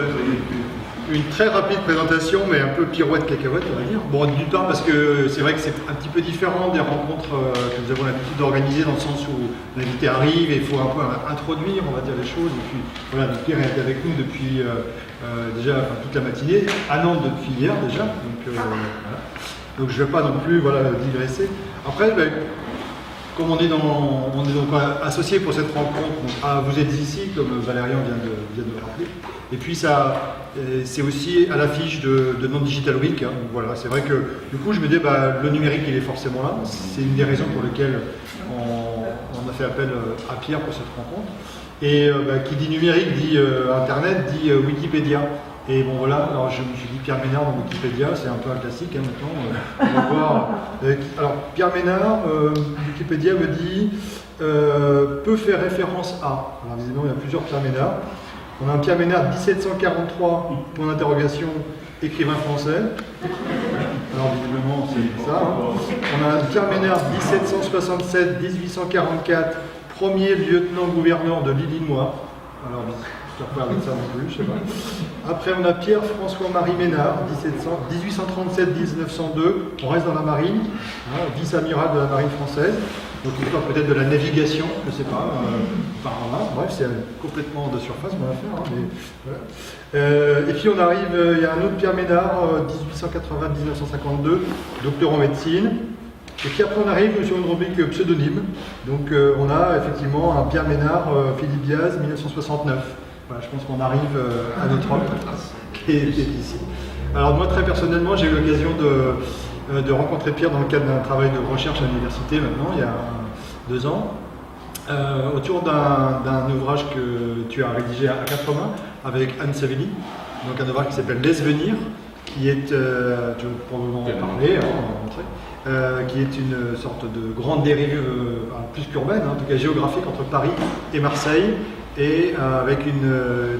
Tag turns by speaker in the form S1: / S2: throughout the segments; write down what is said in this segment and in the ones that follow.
S1: Une très rapide présentation, mais un peu pirouette cacahuète, on va dire. Bon, d'une part parce que c'est vrai que c'est un petit peu différent des rencontres que nous avons l'habitude d'organiser, dans le sens où l'invité arrive et il faut un peu introduire, on va dire, les choses. Et puis voilà, Pierre est avec nous depuis déjà toute la matinée, à Nantes depuis hier déjà. Voilà. Donc je ne vais pas non plus digresser. Après, comme on est donc associés pour cette rencontre, vous êtes ici, comme Valérian vient de le rappeler. Et puis c'est aussi à l'affiche de Nantes Digital Week. Hein. Voilà, c'est vrai que du coup je me dis le numérique il est forcément là. C'est une des raisons pour lesquelles on a fait appel à Pierre pour cette rencontre. Et qui dit numérique dit Internet, dit Wikipédia. Et bon voilà, alors je me suis dit Pierre Ménard dans Wikipédia, c'est un peu un classique maintenant. On va voir. Alors Pierre Ménard, Wikipédia me dit peut faire référence à. Alors visiblement il y a plusieurs Pierre Ménard. On a un Pierre Ménard 1743, point d'interrogation, écrivain français. Alors visiblement c'est ça. Hein. On a un Pierre Ménard 1767-1844, premier lieutenant-gouverneur de l'Illinois. Alors j'espère pas avec ça non plus, je sais pas. Après on a Pierre-François-Marie Ménard, 1837-1902, on reste dans la marine, hein, vice-amiral de la marine française. Donc l'histoire peut-être de la navigation, je ne sais pas, par là. Bref, c'est complètement de surface mon affaire. Hein, mais, voilà. Et puis on arrive, il y a un autre Pierre Ménard, 1880-1952, docteur en médecine. Et puis après on arrive sur une rubrique pseudonyme. Donc on a effectivement un Pierre Ménard, Philippe Diaz, 1969. Voilà, je pense qu'on arrive à notre homme qui est ici. Alors moi très personnellement, j'ai eu l'occasion de rencontrer Pierre dans le cadre d'un travail de recherche à l'université maintenant, il y a 2 ans, autour d'un ouvrage que tu as rédigé à 4 mains avec Anne Savelli, donc un ouvrage qui s'appelle Laisse venir, qui est, tu veux probablement en parler, qui est une sorte de grande dérive, plus qu'urbaine, en tout cas géographique, entre Paris et Marseille, et avec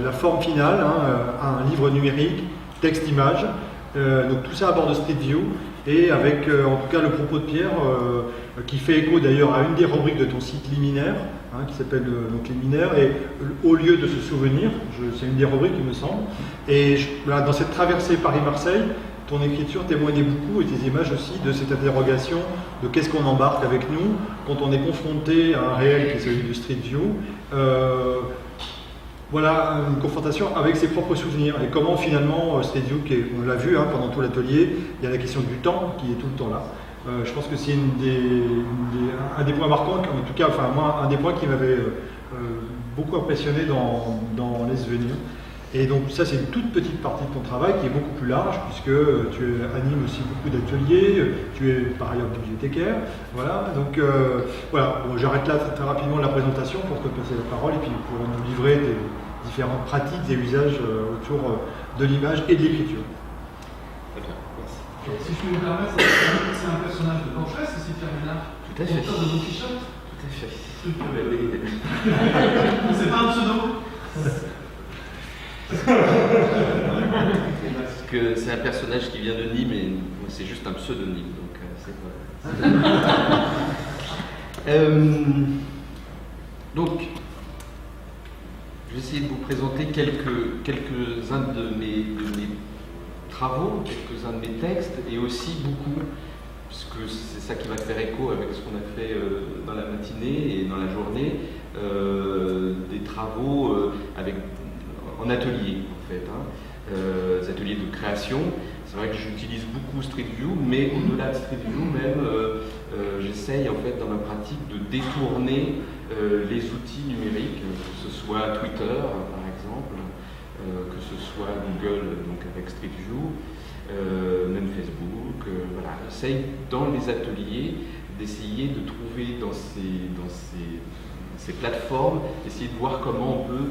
S1: la forme finale, un livre numérique, texte-image, donc tout ça à bord de Street View, et avec en tout cas le propos de Pierre qui fait écho d'ailleurs à une des rubriques de ton site liminaire, qui s'appelle donc Liminaire, et au lieu de se souvenir, c'est une des rubriques il me semble, et dans cette traversée Paris-Marseille, ton écriture témoignait beaucoup, et tes images aussi, de cette interrogation de qu'est-ce qu'on embarque avec nous quand on est confronté à un réel qui est celui du Street View. Voilà une confrontation avec ses propres souvenirs et comment finalement Street View, on l'a vu pendant tout l'atelier, il y a la question du temps qui est tout le temps là. Je pense que c'est un des points marquants, en tout cas, moi, un des points qui m'avait beaucoup impressionné dans Les Souvenirs. Et donc ça c'est une toute petite partie de ton travail qui est beaucoup plus large puisque tu animes aussi beaucoup d'ateliers, tu es par ailleurs bibliothécaire, voilà, donc voilà, bon, j'arrête là très rapidement la présentation pour te passer la parole et puis pour nous livrer des différentes pratiques et usages autour de l'image et de l'écriture.
S2: Si je peux me permettre, c'est un personnage de Planchette, c'est Pierre Ménard.
S3: Tout à fait.
S2: Auteur de Don Quichotte.
S3: Tout à fait.
S2: C'est pas un pseudo.
S3: Parce que c'est un personnage qui vient de Nîmes et moi c'est juste un pseudonyme, donc c'est pas. Donc, je vais essayer de vous présenter quelques-uns de mes travaux, quelques-uns de mes textes et aussi beaucoup, puisque c'est ça qui va faire écho avec ce qu'on a fait dans la matinée et dans la journée, des travaux en atelier en fait, des ateliers de création. C'est vrai que j'utilise beaucoup Street View, mais au-delà de Street View même, j'essaye en fait dans ma pratique de détourner les outils numériques, que ce soit Twitter par exemple, que ce soit Google donc avec Street View, même Facebook, voilà. J'essaye dans les ateliers d'essayer de trouver dans ces plateformes, d'essayer de voir comment on peut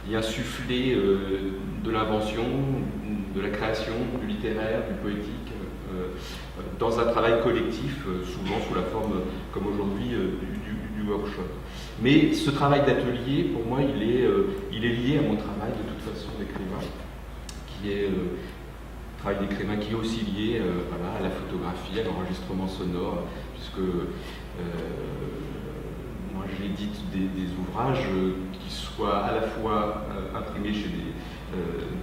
S3: y insuffler de l'invention, de la création, du littéraire, du poétique, dans un travail collectif, souvent sous la forme, comme aujourd'hui, du workshop. Mais ce travail d'atelier, pour moi, il est lié à mon travail de toute façon d'écrivain, qui est travail d'écrivain qui est aussi lié à la photographie, à l'enregistrement sonore, puisque moi j'édite des ouvrages qui soient à la fois imprimés chez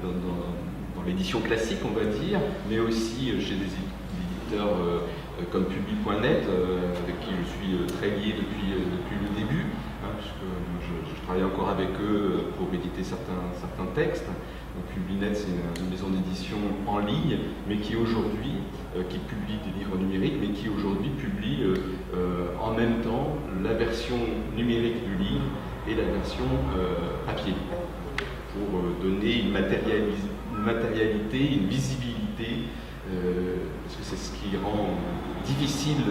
S3: dans l'édition classique, on va dire, mais aussi chez des éditeurs comme Publi.net, avec qui je suis très lié depuis le début, puisque je travaille encore avec eux pour éditer certains textes. Donc Publi.net, c'est une maison d'édition en ligne, mais qui aujourd'hui, qui publie des livres numériques, mais qui aujourd'hui publie en même temps la version numérique du livre et la version papier, pour donner une matérialité, une visibilité, parce que c'est ce qui rend difficile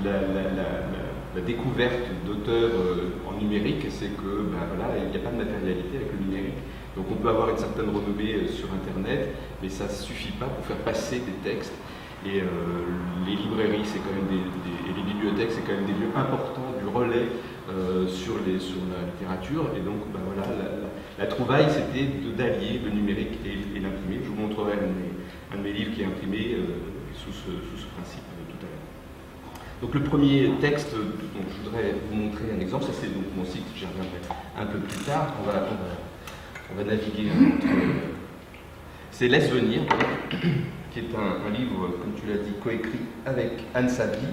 S3: la découverte d'auteurs en numérique, c'est que voilà, il n'y a pas de matérialité avec le numérique. Donc on peut avoir une certaine renommée sur Internet, mais ça ne suffit pas pour faire passer des textes. Et les librairies, c'est quand même et les bibliothèques, c'est quand même des lieux importants du relais sur la littérature. Et donc voilà, la trouvaille, c'était d'allier le numérique et l'imprimé. Je vous montrerai un de mes livres qui est imprimé sous ce principe tout à l'heure. Donc le premier texte dont je voudrais vous montrer un exemple, ça c'est donc mon site, j'y reviendrai un peu plus tard. On va naviguer entre... C'est Laisse venir, qui est un livre, comme tu l'as dit, coécrit avec Anne Savy,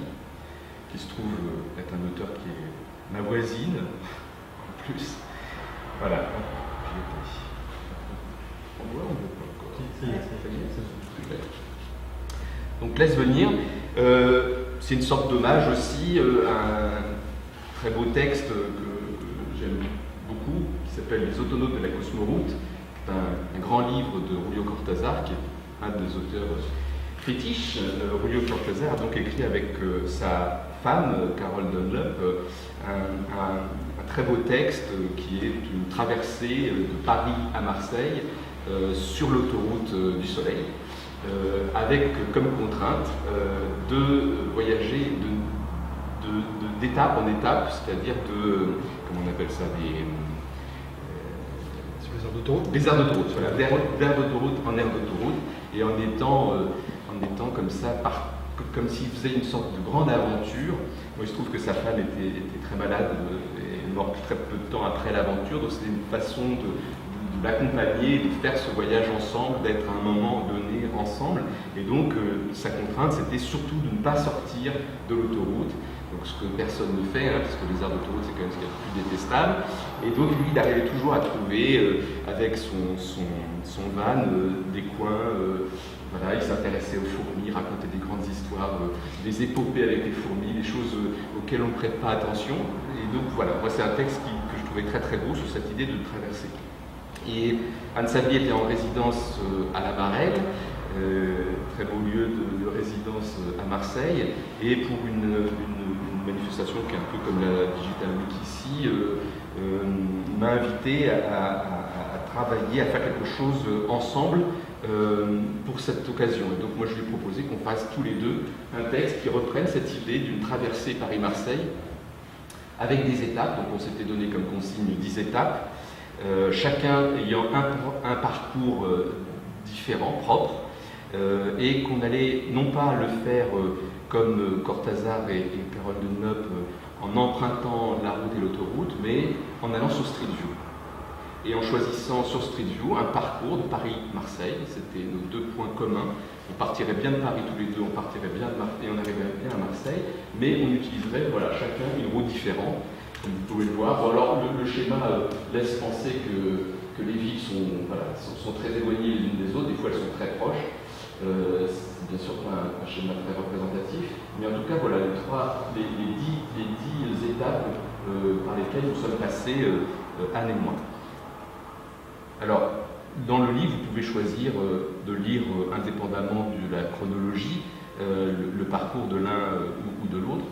S3: qui se trouve être un auteur qui est ma voisine, en plus. Voilà. On voit pas encore. Donc Laisse venir, c'est une sorte d'hommage aussi à un très beau texte que j'aime beaucoup, qui s'appelle Les Autonautes de la Cosmoroute. C'est un grand livre de Julio Cortázar, qui est un des auteurs fétiches. Julio Cortázar a donc écrit avec sa femme, Carol Dunlop, un très beau texte qui est une traversée de Paris à Marseille sur l'autoroute du Soleil, avec comme contrainte de voyager d'étape en étape, c'est-à-dire comment on appelle ça,
S1: Sur les aires d'autoroute.
S3: des aires d'autoroute, voilà, d'aire d'autoroute en aire d'autoroute, et en étant comme ça, comme s'il faisait une sorte de grande aventure. Moi, il se trouve que sa femme était très malade et morte très peu de temps après l'aventure, donc c'était une façon de l'accompagner, de faire ce voyage ensemble, d'être à un moment donné ensemble. Et donc, sa contrainte, c'était surtout de ne pas sortir de l'autoroute. Donc, ce que personne ne fait, parce que les aires d'autoroute, c'est quand même ce qu'il y a de plus détestable. Et donc, lui, il arrivait toujours à trouver, avec son van, des coins. Voilà, il s'intéressait aux fourmis, racontait des grandes histoires, des épopées avec les fourmis, des choses auxquelles on ne prête pas attention. Et donc, voilà, moi, c'est un texte que je trouvais très très beau sur cette idée de le traverser. Et Anne Savy était en résidence à la Barègue, très beau lieu de résidence à Marseille, et pour une manifestation qui est un peu comme la Digital Week ici, m'a invité à travailler, à faire quelque chose ensemble pour cette occasion. Et donc moi je lui ai proposé qu'on fasse tous les deux un texte qui reprenne cette idée d'une traversée Paris-Marseille avec des étapes. Donc on s'était donné comme consigne 10 étapes. Chacun ayant un parcours différent, propre, et qu'on allait non pas le faire comme Cortázar et Carol Dunlop en empruntant la route et l'autoroute, mais en allant sur Street View. Et en choisissant sur Street View un parcours de Paris-Marseille, c'était nos deux points communs. On partirait bien de Paris tous les deux, on partirait bien de Marseille et on arriverait bien à Marseille, mais on utiliserait chacun une route différente. Comme vous pouvez le voir. Bon, alors le schéma laisse penser que les villes sont très éloignées les unes des autres, des fois elles sont très proches. C'est bien sûr pas un schéma très représentatif, mais en tout cas voilà les 10 étapes par lesquelles nous sommes passés Anne et moi. Alors dans le livre, vous pouvez choisir de lire indépendamment de la chronologie le parcours de l'un ou de l'autre.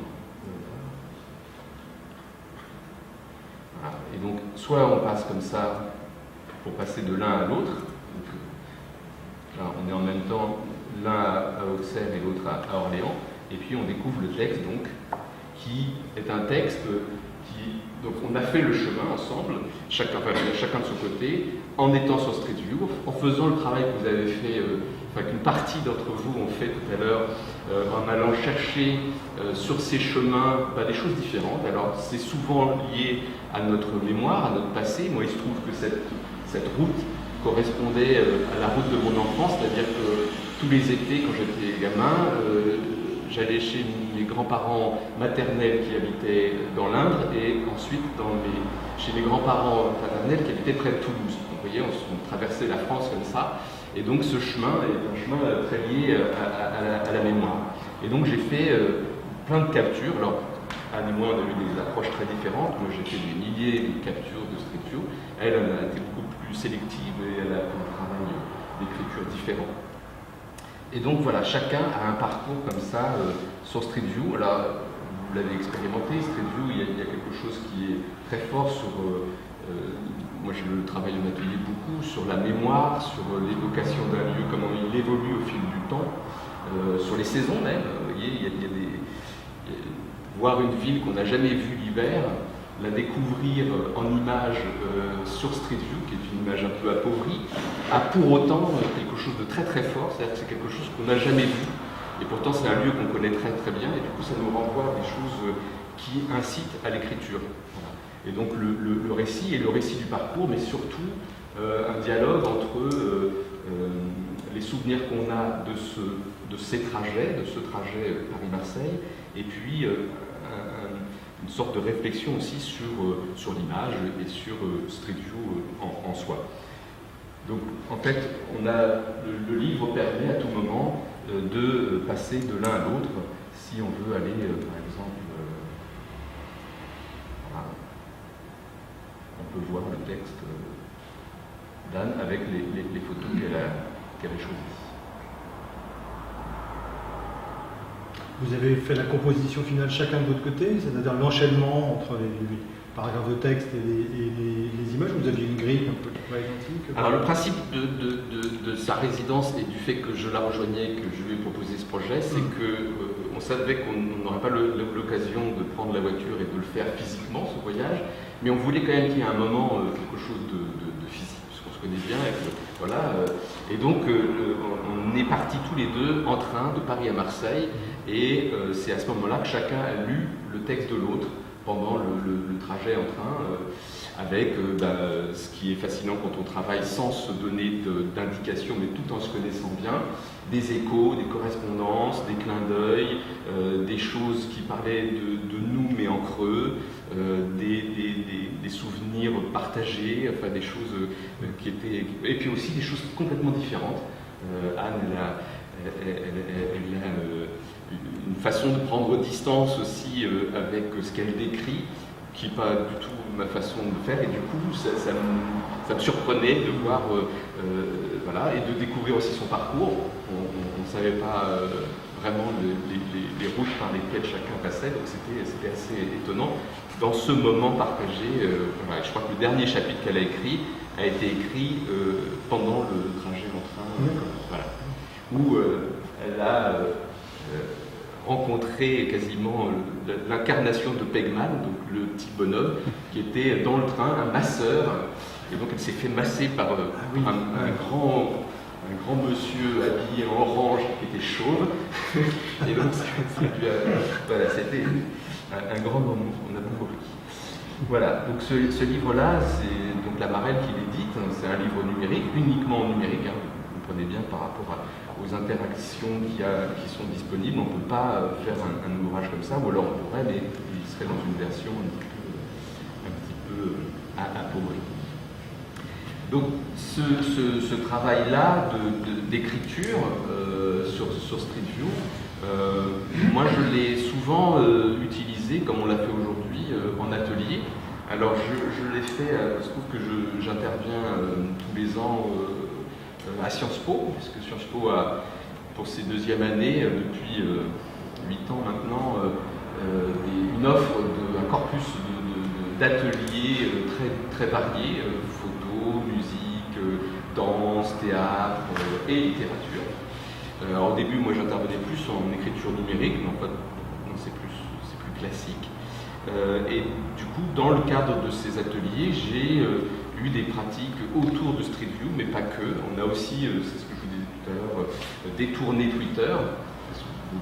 S3: Et donc, soit on passe comme ça pour passer de l'un à l'autre. Là, on est en même temps l'un à Auxerre et l'autre à Orléans. Et puis, on découvre le texte, donc, qui est un texte qui... Donc, on a fait le chemin ensemble, chacun de son côté, en étant sur Street View, en faisant le travail que vous avez fait, qu'une partie d'entre vous ont fait tout à l'heure, en allant chercher sur ces chemins des choses différentes. Alors c'est souvent lié à notre mémoire, à notre passé. Moi il se trouve que cette route correspondait à la route de mon enfance, c'est-à-dire que tous les étés quand j'étais gamin, j'allais chez mes grands-parents maternels qui habitaient dans l'Indre et ensuite chez mes grands-parents paternels qui habitaient près de Toulouse. Donc, vous voyez, on traversait la France comme ça. Et donc ce chemin est un chemin très lié à la mémoire. Et donc j'ai fait plein de captures. Alors Anne et moi on a eu des approches très différentes. Moi j'ai fait des milliers de captures de Street View. Elle a été beaucoup plus sélective et elle a fait un travail d'écriture différent. Et donc voilà, chacun a un parcours comme ça sur Street View. Alors vous l'avez expérimenté, Street View, il y a quelque chose qui est très fort sur... moi je travaille en atelier beaucoup sur la mémoire, sur l'évocation d'un lieu, comment il évolue au fil du temps, sur les saisons même. Vous voyez, voir une ville qu'on n'a jamais vue l'hiver, la découvrir en image sur Street View, qui est une image un peu appauvrie, a pour autant quelque chose de très très fort, c'est-à-dire que c'est quelque chose qu'on n'a jamais vu. Et pourtant c'est un lieu qu'on connaît très très bien, et du coup ça nous renvoie à des choses qui incitent à l'écriture. Voilà. Et donc le récit et le récit du parcours, mais surtout un dialogue entre les souvenirs qu'on a de ces trajets, de ce trajet Paris-Marseille, et puis une sorte de réflexion aussi sur l'image et sur Street View en soi. Donc en fait, le livre permet à tout moment de passer de l'un à l'autre si on veut aller, par exemple, voilà. On peut voir le texte d'Anne avec les photos qu'elle a choisies.
S1: Vous avez fait la composition finale chacun de votre côté, c'est-à-dire l'enchaînement entre les paragraphes de texte et les images. Vous aviez une grille un peu identique.
S3: Alors le principe de sa résidence et du fait que je la rejoignais, que je lui ai proposé ce projet, c'est qu'on savait qu'on n'aurait pas l'occasion de prendre la voiture et de le faire physiquement, ce voyage, mais on voulait quand même qu'il y ait un moment quelque chose de physique, puisqu'on se connaît bien. Et donc on est partis tous les deux en train de Paris à Marseille, et c'est à ce moment-là que chacun a lu le texte de l'autre pendant le trajet en train, avec ce qui est fascinant quand on travaille sans se donner d'indications, mais tout en se connaissant bien, des échos, des correspondances, des clins d'œil, des choses qui parlaient de nous mais en creux, des souvenirs partagés, enfin des choses qui étaient... Et puis aussi des choses complètement différentes. Anne, elle a une façon de prendre distance aussi avec ce qu'elle décrit, qui n'est pas du tout ma façon de faire, et du coup ça me surprenait de voir voilà, et de découvrir aussi son parcours. On ne savait pas vraiment les routes par lesquelles chacun passait, donc c'était assez étonnant dans ce moment partagé. Voilà, je crois que le dernier chapitre qu'elle a écrit a été écrit pendant le trajet en train, voilà, où elle a rencontré quasiment l'incarnation de Pegman, donc le petit bonhomme qui était dans le train, un masseur, et donc elle s'est fait masser par un grand monsieur habillé en orange qui était chauve, et donc voilà, c'était un grand moment, on a beaucoup ri. Voilà, donc ce livre-là, c'est donc La Marelle qui l'édite, c'est un livre numérique, uniquement en numérique, hein, vous comprenez bien par rapport aux interactions qui sont disponibles. On ne peut pas faire un ouvrage comme ça, ou alors on pourrait, mais il serait dans une version un petit peu appauvrie. Donc ce travail-là d'écriture sur Street View, moi je l'ai souvent utilisé, comme on l'a fait aujourd'hui, en atelier. Alors je l'ai fait, il se trouve que j'interviens tous les ans à Sciences Po, puisque Sciences Po a, pour ses deuxièmes années, depuis 8 ans maintenant, une offre, un corpus d'ateliers très, très variés, photo, musique, danse, théâtre et littérature. Alors, au début, moi j'intervenais plus en écriture numérique, mais en fait, c'est plus classique. Et du coup, dans le cadre de ces ateliers, j'ai eu des pratiques autour de Street View, mais pas que. On a aussi, c'est ce que je vous disais tout à l'heure, détourné Twitter. Vous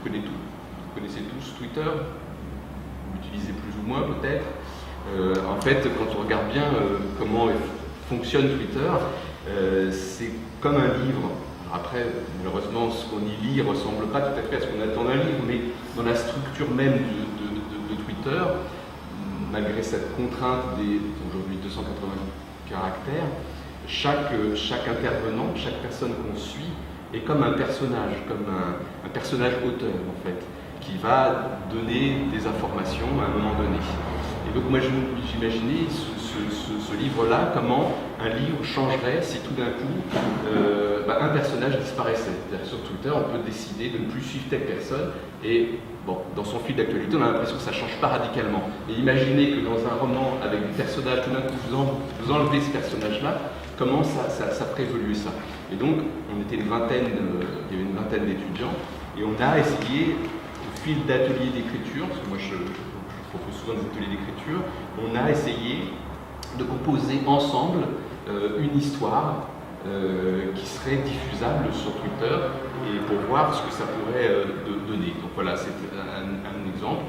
S3: connaissez tous Twitter, vous l'utilisez plus ou moins peut-être. En fait, quand on regarde bien comment fonctionne Twitter, c'est comme un livre. Après, malheureusement, ce qu'on y lit ne ressemble pas tout à fait à ce qu'on attend d'un livre, mais dans la structure même de Twitter, malgré cette contrainte des aujourd'hui 280 caractères, chaque intervenant, chaque personne qu'on suit est comme un personnage auteur en fait, qui va donner des informations à un moment donné. Et donc moi j'imaginais ce livre-là, comment un livre changerait si tout d'un coup un personnage disparaissait. C'est-à-dire sur Twitter, on peut décider de ne plus suivre telle personne et bon, dans son fil d'actualité, on a l'impression que ça ne change pas radicalement. Mais imaginez que dans un roman avec des personnages, tout d'un coup vous enlevez ce personnage-là, comment ça ferait évoluer ça. Et donc, on était il y avait une vingtaine d'étudiants, et on a essayé, au fil d'ateliers d'écriture, parce que moi je propose souvent des ateliers d'écriture, on a essayé de composer ensemble une histoire qui serait diffusable sur Twitter et pour voir ce que ça pourrait donner. Donc voilà, c'est un exemple.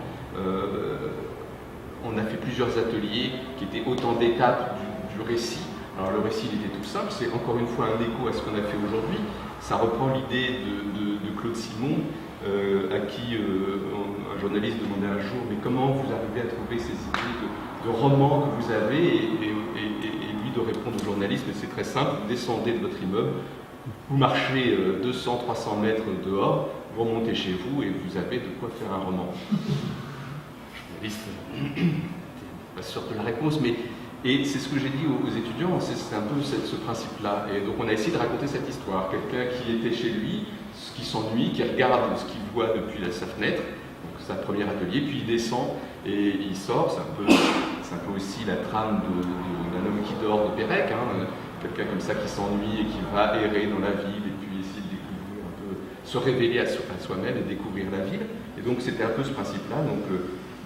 S3: On a fait plusieurs ateliers qui étaient autant d'étapes du récit. Alors le récit il était tout simple, c'est encore une fois un écho à ce qu'on a fait aujourd'hui. Ça reprend l'idée de Claude Simon, à qui un journaliste demandait un jour, mais comment vous arrivez à trouver ces idées de romans que vous avez, et lui de répondre au journaliste, mais c'est très simple, vous descendez de votre immeuble, vous marchez 200-300 mètres dehors, vous remontez chez vous et vous avez de quoi faire un roman. Le journaliste n'était pas sûr de la réponse, mais et c'est ce que j'ai dit aux étudiants, c'est un peu ce principe-là. Et donc on a essayé de raconter cette histoire. Quelqu'un qui était chez lui, qui s'ennuie, qui regarde ce qu'il voit depuis sa fenêtre, donc sa première atelier, puis il descend et il sort. C'est un peu aussi la trame d'un homme qui dort de Pérec, hein, quelqu'un comme ça qui s'ennuie et qui va errer dans la ville et puis essayer de découvrir un peu, se révéler à soi-même et découvrir la ville. Et donc c'était un peu ce principe-là. Donc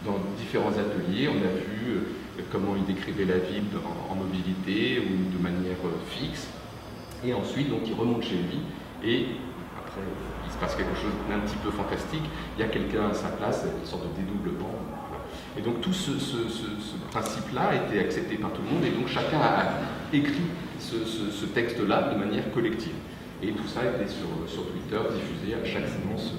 S3: dans différents ateliers, on a vu comment il décrivait la ville en mobilité ou de manière fixe. Et ensuite, donc, il remonte chez lui et après, il se passe quelque chose d'un petit peu fantastique. Il y a quelqu'un à sa place, une sorte de dédoublement. Voilà. Et donc tout ce principe-là a été accepté par tout le monde et donc chacun a écrit ce texte-là de manière collective. Et tout ça a été sur Twitter diffusé à chaque séance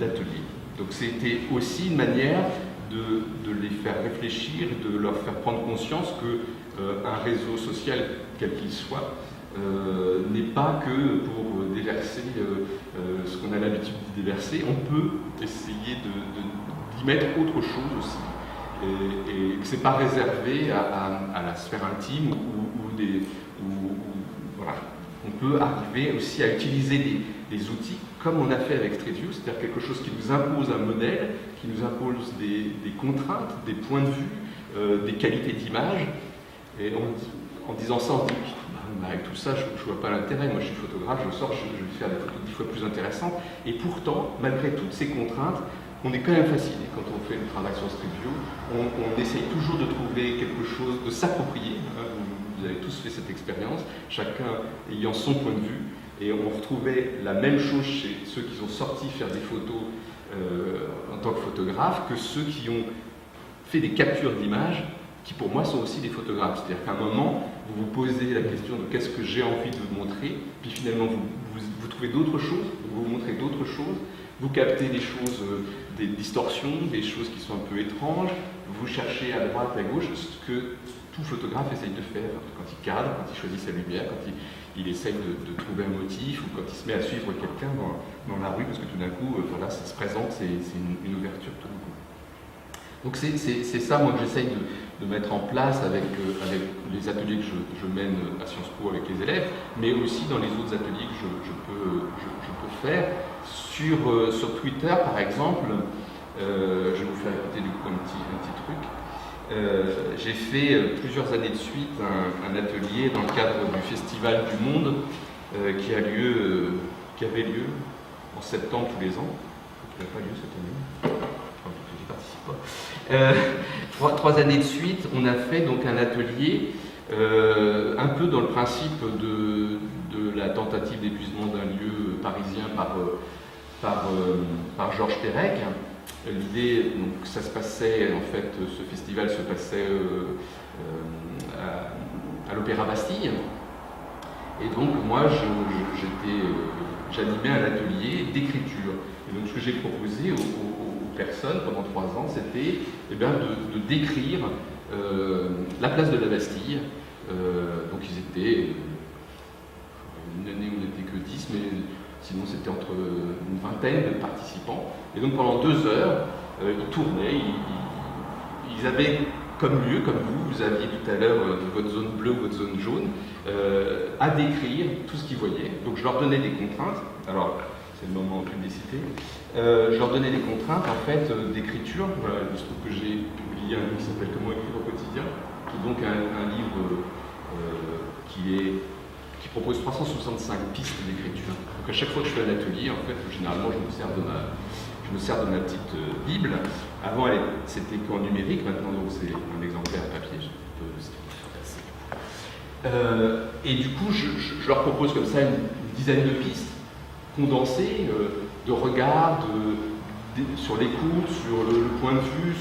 S3: d'atelier. Donc c'était aussi une manière de les faire réfléchir, de leur faire prendre conscience qu'un réseau social, quel qu'il soit, n'est pas que pour déverser ce qu'on a l'habitude de déverser. On peut essayer d'y mettre autre chose aussi. Et que ce n'est pas réservé à la sphère intime voilà. On peut arriver aussi à utiliser des outils comme on a fait avec Street View, c'est-à-dire quelque chose qui nous impose un modèle, qui nous impose des contraintes, des points de vue, des qualités d'image. Et en disant ça, on dit, avec tout ça, je ne vois pas l'intérêt. Moi, je suis photographe, je sors, je vais faire des photos 10 fois plus intéressantes. Et pourtant, malgré toutes ces contraintes, on est quand même fasciné quand on fait une transaction Street View. On essaye toujours de trouver quelque chose, de s'approprier. Vous avez tous fait cette expérience, chacun ayant son point de vue. Et on retrouvait la même chose chez ceux qui sont sortis faire des photos en tant que photographes que ceux qui ont fait des captures d'images qui pour moi sont aussi des photographes. C'est-à-dire qu'à un moment, vous vous posez la question de qu'est-ce que j'ai envie de vous montrer, puis finalement vous trouvez d'autres choses, vous montrez d'autres choses, vous captez des choses, des distorsions, des choses qui sont un peu étranges, vous cherchez à droite, à gauche, ce que tout photographe essaye de faire quand il cadre, quand il choisit sa lumière, quand il essaye de trouver un motif ou quand il se met à suivre quelqu'un dans la rue parce que tout d'un coup, voilà, ça se présente, c'est une ouverture tout d'un coup. Donc c'est ça, moi, que j'essaye de mettre en place avec les ateliers que je mène à Sciences Po avec les élèves, mais aussi dans les autres ateliers que je peux faire. Sur Twitter, par exemple, je vais vous faire écouter du coup un petit truc. J'ai fait plusieurs années de suite un atelier dans le cadre du Festival du Monde qui avait lieu en septembre tous les ans. Il n'a pas lieu cette année. Enfin, j'y participe pas. 3 années de suite, on a fait donc un atelier un peu dans le principe de la tentative d'épuisement d'un lieu parisien par Georges Perec. L'idée, donc, ça se passait, en fait, ce festival se passait à l'Opéra Bastille. Et donc, moi, j'animais un atelier d'écriture. Et donc, ce que j'ai proposé aux personnes pendant 3 ans, c'était de décrire la place de la Bastille. Donc, ils étaient une année où on n'était que 10, mais sinon c'était entre une vingtaine de participants. Et donc pendant 2 heures, ils tournaient, ils avaient comme lieu, comme vous aviez tout à l'heure votre zone bleue ou votre zone jaune, à décrire tout ce qu'ils voyaient. Donc je leur donnais des contraintes, alors c'est le moment publicité, je leur donnais des contraintes en fait d'écriture. Voilà, il se trouve que j'ai publié un livre qui s'appelle Comment écrire au quotidien, qui est donc un livre qui propose 365 pistes d'écriture. Donc à chaque fois que je fais un atelier, en fait, généralement je me sers de ma petite Bible. Avant, c'était qu'en numérique, maintenant donc c'est un exemplaire papier. Et du coup, je leur propose comme ça une dizaine de pistes condensées de regard, sur l'écoute, sur le point de vue,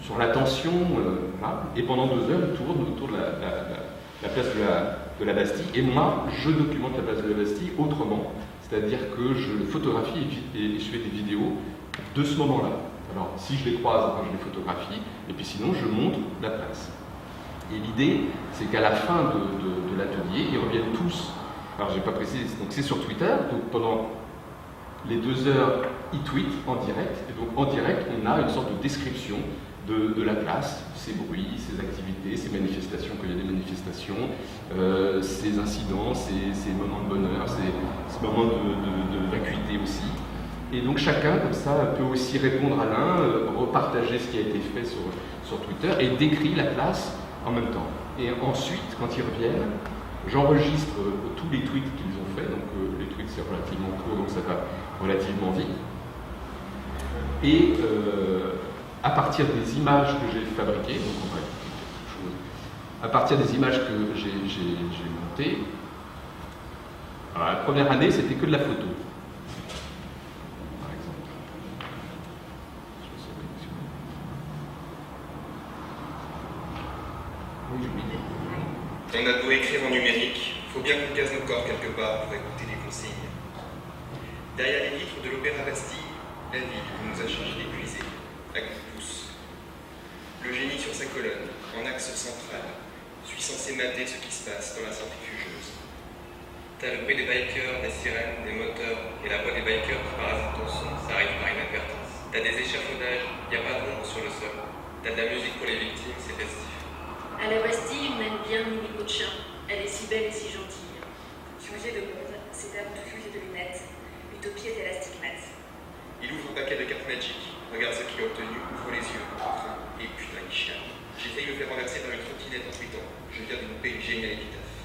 S3: sur l'attention. Voilà. Et pendant 2 heures, ils tournent autour de la place de la Bastille. Et moi, je documente la place de la Bastille autrement. C'est-à-dire que je photographie et je fais des vidéos de ce moment-là. Alors, si je les croise, je les photographie. Et puis sinon, je montre la place. Et l'idée, c'est qu'à la fin de l'atelier, ils reviennent tous. Alors, je n'ai pas précisé, donc c'est sur Twitter. Donc pendant les 2 heures, ils tweetent en direct. Et donc en direct, on a une sorte de description de la place, ses bruits, ses activités, ses manifestations, quand il y a des manifestations, ses incidents, ses moments de bonheur, ses moments de vacuité aussi. Et donc chacun, comme ça, peut aussi répondre à l'un, repartager ce qui a été fait sur Twitter et décrit la place en même temps. Et ensuite, quand ils reviennent, j'enregistre tous les tweets qu'ils ont fait, donc les tweets c'est relativement court, donc ça va relativement vite. Et à partir des images que j'ai fabriquées, donc on va expliquer quelque chose, à partir des images que j'ai montées, alors, la première année c'était que de la photo. Par exemple.
S4: On a beau écrire en numérique, faut bien qu'on case nos corps quelque part pour écouter les consignes. Derrière les vitres de l'Opéra Bastille, la ville qu'on nous a chargé d'épuiser, à coups de pouce. Le génie sur sa colonne, en axe central, suis censé mater ce qui se passe dans la centrifugeuse. T'as le bruit des bikers, des sirènes, des moteurs, et la voix des bikers qui parasitent ton son, ça arrive par inadvertance. T'as des échafaudages, y a pas d'ombre sur le sol. T'as de la musique pour les victimes, c'est festif.
S5: À la Bastille, on aime bien Mimi Cochin. Elle est si belle et si gentille.
S6: Changer de monde, c'est avant tout changer de lunettes. L'utopie est à la stigmate.
S4: Il ouvre un paquet de cartes Magic, regarde ce qu'il a obtenu, ouvre les yeux, enfin, et putain, il chiale. J'ai failli me faire renverser par une trottinette en tweetant. Je viens de louper une géniale épitaphe.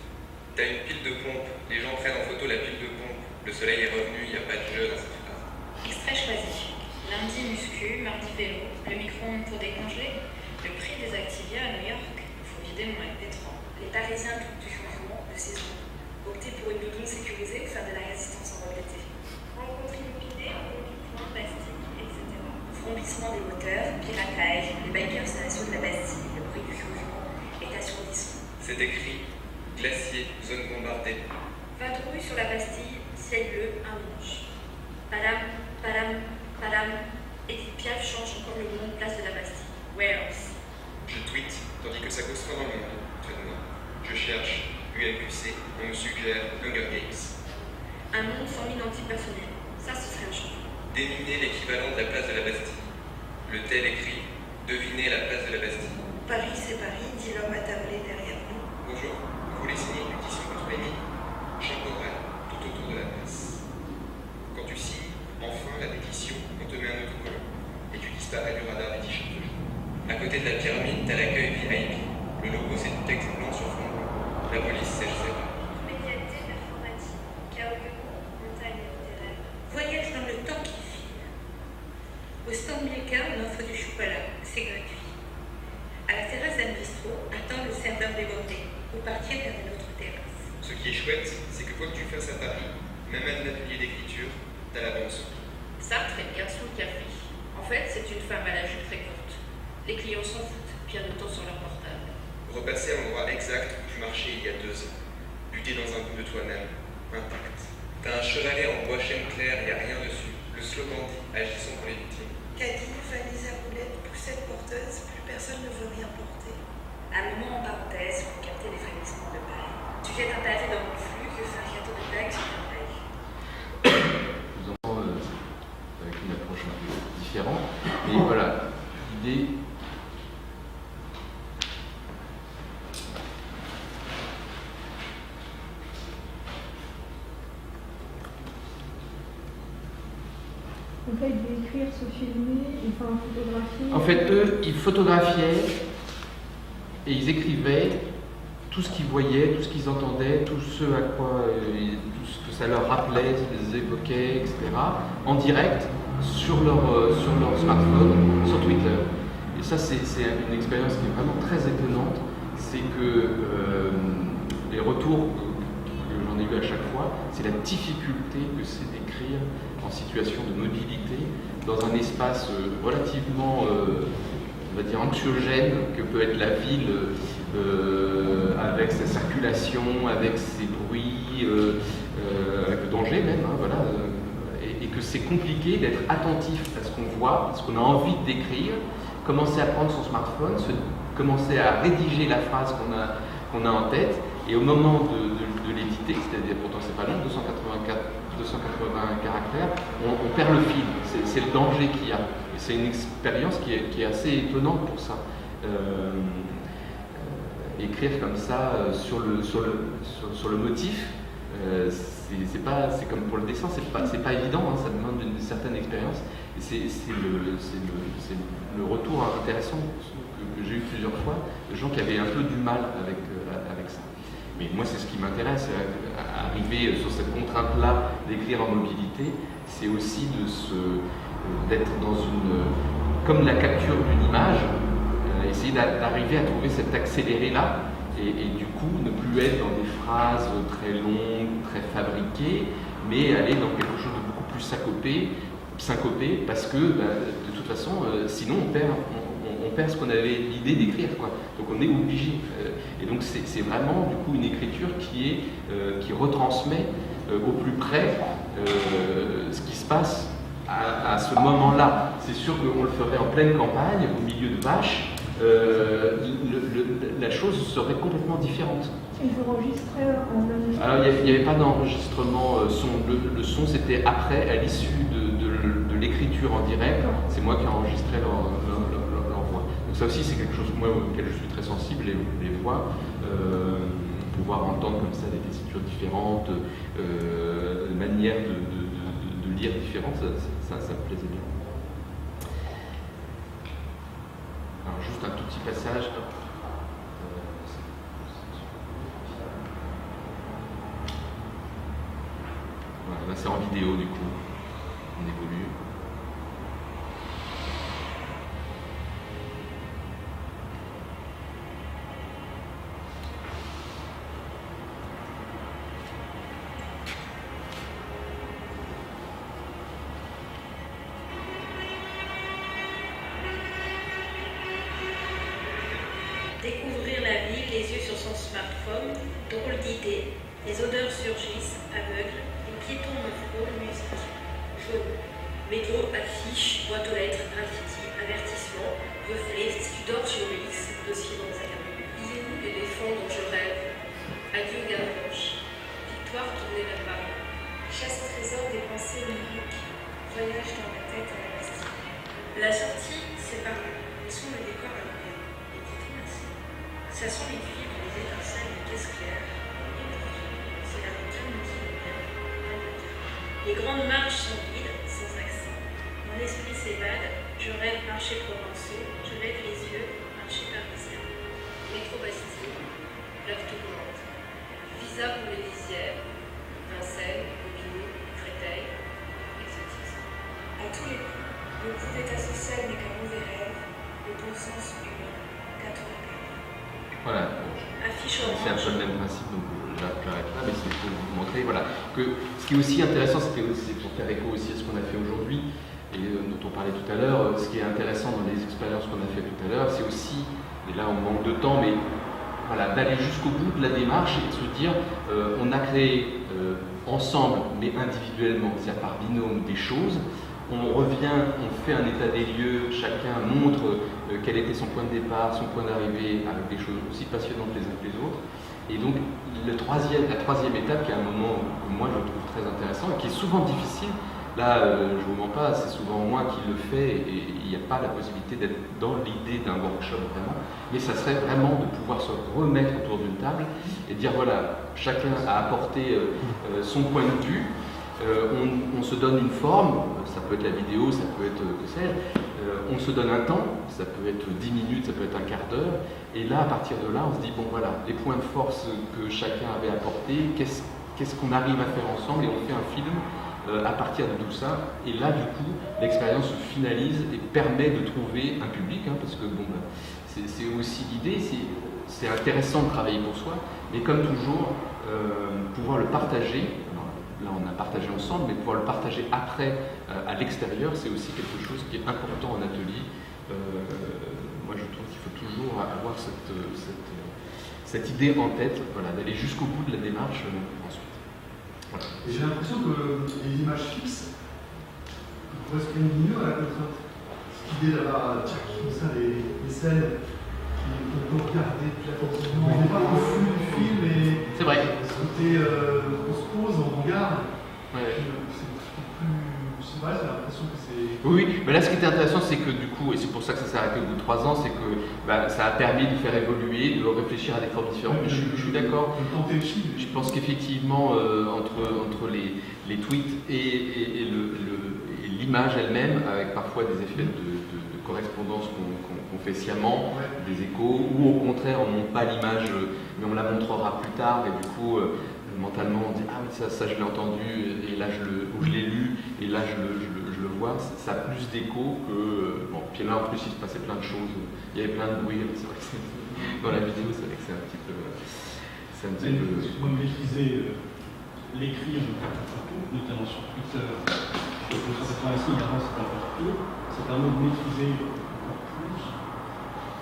S4: T'as une pile de pompe, les gens prennent en photo la pile de pompe. Le soleil est revenu, y a pas de jeu dans cette phrase.
S6: Extrait choisi. Lundi muscu, mardi vélo, le micro-ondes pour décongeler, le prix des Activia à New York. Faut vider mon MP3.
S5: Les Parisiens doutent du changement de saison. Opter pour une doudoune sécurisée ou faire de la résistance sans regretter.
S6: Rencontrer inopiné, point, Bastille, etc.
S5: Frombissement des moteurs, piratage, les bikers à l'assaut de la Bastille, le bruit du changement est assourdissant.
S4: C'est écrit glacier, zone bombardée.
S5: Vadrouille sur la Bastille, ciel bleu, un manche. Padam, padam, padam. Edith Piaf change encore le nom, place de la Bastille. Where else?
S4: Je tweete, tandis que ça cause fort dans le monde, près de moi. Je cherche UMQC, on me suggère Hunger Games.
S5: Un monde sans mine antipersonnel. Ça, ce serait un changement.
S4: Deviner l'équivalent de la place de la Bastille. Le tel écrit Devinez la place de la Bastille.
S6: Paris, c'est Paris, dit l'homme attablé derrière nous.
S4: Bonjour, vous voulez signer une pétition contre les mines? Chapeaural, tout autour de la place. Quand tu signes, enfin la pétition, on te met un autocollant. Et tu disparais du radar des t-shirts de jour. À côté de la pyramide, t'as l'accueil VIP. Le logo, c'est du texte blanc sur fond blanc. La police sèche ses bras.
S6: Immédiateté performative, chaos de mots, montagne littéraire.
S5: Voyage dans le temps qui file. Au stand Milka, on offre du chocolat. C'est gratuit. À la terrasse d'un bistrot, un
S4: chouette, c'est que quoi que tu fasses à Paris, même à un atelier d'écriture, t'as la bande son.
S5: Sartre est le garçon au café. En fait, c'est une femme à la jupe très courte. Les clients s'en foutent, pianotant sur leur portable.
S4: Repasser à l'endroit exact où tu marchais il y a 2 ans. Buter dans un bout de toi-même, intact. T'as un chevalet en bois chêne clair, y a rien dessus. Le slogan dit agissons pour les victimes.
S7: Caddy, valise à roulettes, poussette porteuse, plus personne ne veut rien porter.
S5: Un moment en parenthèse pour capter les frémissements de paille. Tu jettes un pavé dans mon flux que fait un château de paille sur un paille.
S3: Nous avons avec une approche un peu différente. Mais voilà, l'idée.
S8: En fait, d'écrire, se filmer, enfin photographier.
S3: En fait, eux, ils photographiaient et ils écrivaient tout ce qu'ils voyaient, tout ce qu'ils entendaient, tout ce à quoi, tout ce que ça leur rappelait, les évoquait, etc. en direct sur leur smartphone, sur Twitter. Et ça, c'est une expérience qui est vraiment très étonnante. C'est que les retours que j'en ai eu à chaque fois, c'est la difficulté que c'est d'écrire en situation de mobilité dans un espace relativement, on va dire, anxiogène que peut être la ville, avec sa circulation, avec ses bruits, avec le danger même, hein, voilà, et que c'est compliqué d'être attentif à ce qu'on voit, à ce qu'on a envie de décrire, commencer à prendre son smartphone, commencer à rédiger la phrase qu'on a en tête, et au moment de l'éditer, c'est-à-dire pourtant c'est pas long, 280 caractères, on perd le fil, c'est le danger qu'il y a. Et c'est une expérience qui est assez étonnante pour ça. Écrire comme ça sur le motif, c'est comme pour le dessin, c'est pas évident, hein, ça demande une certaine expérience. Et c'est le retour intéressant que j'ai eu plusieurs fois, de gens qui avaient un peu du mal avec ça. Mais moi, c'est ce qui m'intéresse, arriver sur cette contrainte-là d'écrire en mobilité, c'est aussi d'être dans comme la capture d'une image, essayer d'arriver à trouver cet accéléré-là, et du coup, ne plus être dans des phrases très longues, très fabriquées, mais aller dans quelque chose de beaucoup plus syncopé, parce que, de toute façon, sinon on perd ce qu'on avait l'idée d'écrire, quoi. Donc on est obligé. Et donc c'est vraiment du coup une écriture qui retransmet au plus près ce qui se passe à ce moment-là. C'est sûr qu'on le ferait en pleine campagne, au milieu de vaches, la chose serait complètement différente.
S8: Et vous enregistrez en même temps?
S3: Alors il n'y avait pas d'enregistrement son. Le son c'était après, à l'issue de l'écriture en direct. C'est moi qui ai enregistré leur voix. Donc ça aussi c'est quelque chose moi auquel je suis très sensible, les voix. Pouvoir entendre comme ça des tessitures différentes, manières de lire différentes, ça me plaisait bien. Alors juste un tout petit passage. Voilà, là c'est en vidéo du coup, on évolue.
S5: Découvrir la ville, les yeux sur son smartphone, drôle d'idée, les odeurs surgissent, aveugles, les piétons me frôlent, musique. Jaune. Métro, affiche, boîte aux lettres, graffiti, avertissement, reflet, si tu dors sur le X, dossier dans un camion. Liez-nous l'éléphant dont je rêve. Adieu garde blanche. Victoire tournée vers Paris.
S7: Chasse trésor des pensées lyriques. Voyage dans ma tête à la Bastille.
S5: La sortie, c'est par là. Ils sont le décor à l'envers. Et dites merci. Ça sent les cuivres, les étincelles, les caisses claires. C'est la routine qui est bien. Les grandes marches sont vides, sans accent. Mon esprit s'évade, je rêve marché provençaux, je lève les yeux, marché parisien. Métro Bastille, fleuve tourmente. Visa pour les lisières, Vincennes, Bobigny, Créteil, exotisme.
S7: À tous les coups, le coup d'état social n'est qu'un mauvais rêve, le bon sens humain, qu'à tout réparer.
S3: Voilà,
S5: Affiche
S3: c'est un
S5: orange.
S3: peu le même principe, donc j'arrête là, mais c'est que ce qui est aussi intéressant, c'est pour faire écho aussi à ce qu'on a fait aujourd'hui, et dont on parlait tout à l'heure, ce qui est intéressant dans les expériences qu'on a fait tout à l'heure, c'est aussi, et là on manque de temps, mais voilà, d'aller jusqu'au bout de la démarche et de se dire, on a créé ensemble, mais individuellement, c'est-à-dire par binôme, des choses. On revient, on fait un état des lieux, chacun montre quel était son point de départ, son point d'arrivée, avec des choses aussi passionnantes les uns que les autres. Et donc la troisième étape, qui est un moment que moi je trouve très intéressant et qui est souvent difficile, là je ne vous mens pas, c'est souvent moi qui le fais et il n'y a pas la possibilité d'être dans l'idée d'un workshop vraiment, mais ça serait vraiment de pouvoir se remettre autour d'une table et dire voilà, chacun a apporté son point de vue. On se donne une forme, ça peut être la vidéo, ça peut être, que sais-je, on se donne un temps, ça peut être 10 minutes, ça peut être un quart d'heure, et là, à partir de là, on se dit, bon voilà, les points de force que chacun avait apportés, qu'est-ce qu'on arrive à faire ensemble, et on fait un film à partir de tout ça, et là, du coup, l'expérience se finalise et permet de trouver un public, hein, parce que bon, c'est aussi l'idée, c'est intéressant de travailler pour soi, mais comme toujours, pouvoir le partager. Là, on a partagé ensemble, mais pouvoir le partager après à l'extérieur, c'est aussi quelque chose qui est important en atelier. Moi, je trouve qu'il faut toujours avoir cette idée en tête, voilà, d'aller jusqu'au bout de la démarche ensuite. Voilà.
S2: Et j'ai l'impression que les images fixes correspondent mieux à la contrainte. Cette idée d'avoir comme ça les scènes qu'on peut regarder plus attentivement. On n'est pas au flux du film et
S3: c'est vrai.
S2: Ce côté, on se pose, on regarde.
S3: Ouais.
S2: C'est vrai, j'ai l'impression que c'est...
S3: Oui, mais là ce qui était intéressant, c'est que du coup, et c'est pour ça que ça s'est arrêté au bout de 3 ans, c'est que ça a permis de faire évoluer, de réflişir à des formes différentes. Mais je suis d'accord. Je pense qu'effectivement, entre les tweets et l'image elle-même, avec parfois des effets de correspondance qu'on fait sciemment, des échos, ou au contraire, on ne montre pas l'image, mais on la montrera plus tard, et du coup, mentalement, on dit ah oui, ça je l'ai entendu, et là ou je l'ai lu, et là je le vois, ça a plus d'écho que. Bon, puis là en plus il se passait plein de choses, il y avait plein de bruit, c'est vrai que dans la vidéo, c'est vrai que c'est un petit peu.
S9: Moi, maîtriser l'écrire partout, notamment sur Twitter, cette fois-ci, avant c'était un peu ça permet de maîtriser encore plus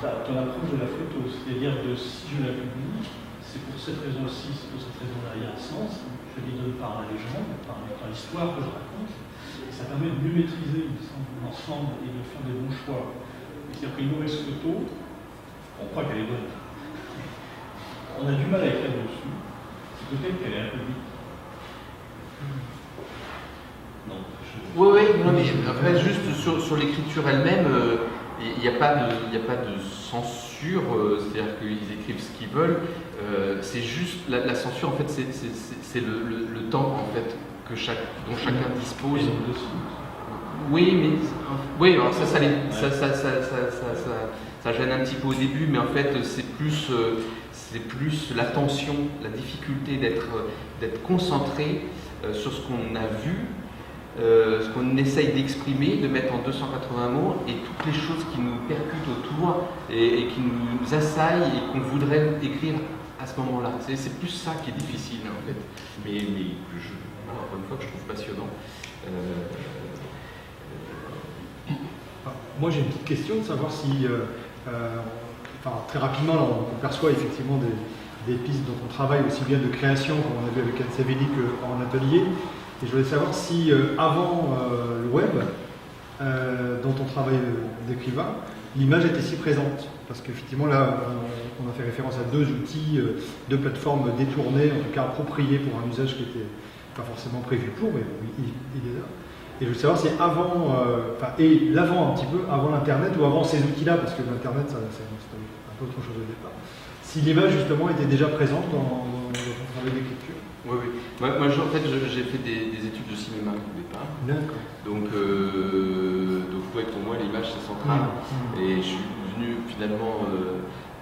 S9: ton approche de la photo, c'est-à-dire de si je la publie, c'est pour cette raison-ci, c'est pour cette raison-là, il y a un sens, je lui donne par la légende, par l'histoire que je raconte, et ça permet de mieux maîtriser l'ensemble et de faire des bons choix. C'est-à-dire qu'une mauvaise photo, on croit qu'elle est bonne. On a du mal à écrire dessus, c'est peut-être qu'elle est un peu vite. Non.
S3: Oui, non, mais après, juste sur l'écriture elle-même, il n'y a pas de censure, c'est-à-dire qu'ils écrivent ce qu'ils veulent. C'est juste la censure, en fait, c'est le temps en fait dont chacun dispose. Oui, mais alors ça gêne un petit peu au début, mais en fait c'est plus l'attention, la difficulté d'être concentré sur ce qu'on a vu. Ce qu'on essaye d'exprimer, de mettre en 280 mots, et toutes les choses qui nous percutent autour et qui nous assaillent et qu'on voudrait écrire à ce moment-là. C'est plus ça qui est difficile en fait, mais encore une fois que je trouve passionnant.
S1: Moi j'ai une petite question de savoir si, très rapidement, là, on perçoit effectivement des pistes dont on travaille aussi bien de création, comme on a vu avec Anne Savelli, qu'en atelier. Et je voulais savoir si, avant le web, dont on travaille d'écrivain, l'image était si présente. Parce qu'effectivement, là, on a fait référence à 2 outils, 2 plateformes détournées, en tout cas appropriées pour un usage qui n'était pas forcément prévu pour, mais il est là. Et je voulais savoir si avant, et l'avant un petit peu, avant l'Internet ou avant ces outils-là, parce que l'Internet, c'est un peu autre chose au départ, si l'image justement était déjà présente dans le travail d'écriture.
S3: Oui. Moi, en fait, j'ai fait des études de cinéma au départ.
S1: D'accord.
S3: Donc ouais, pour moi, l'image, c'est central. Et je suis venu finalement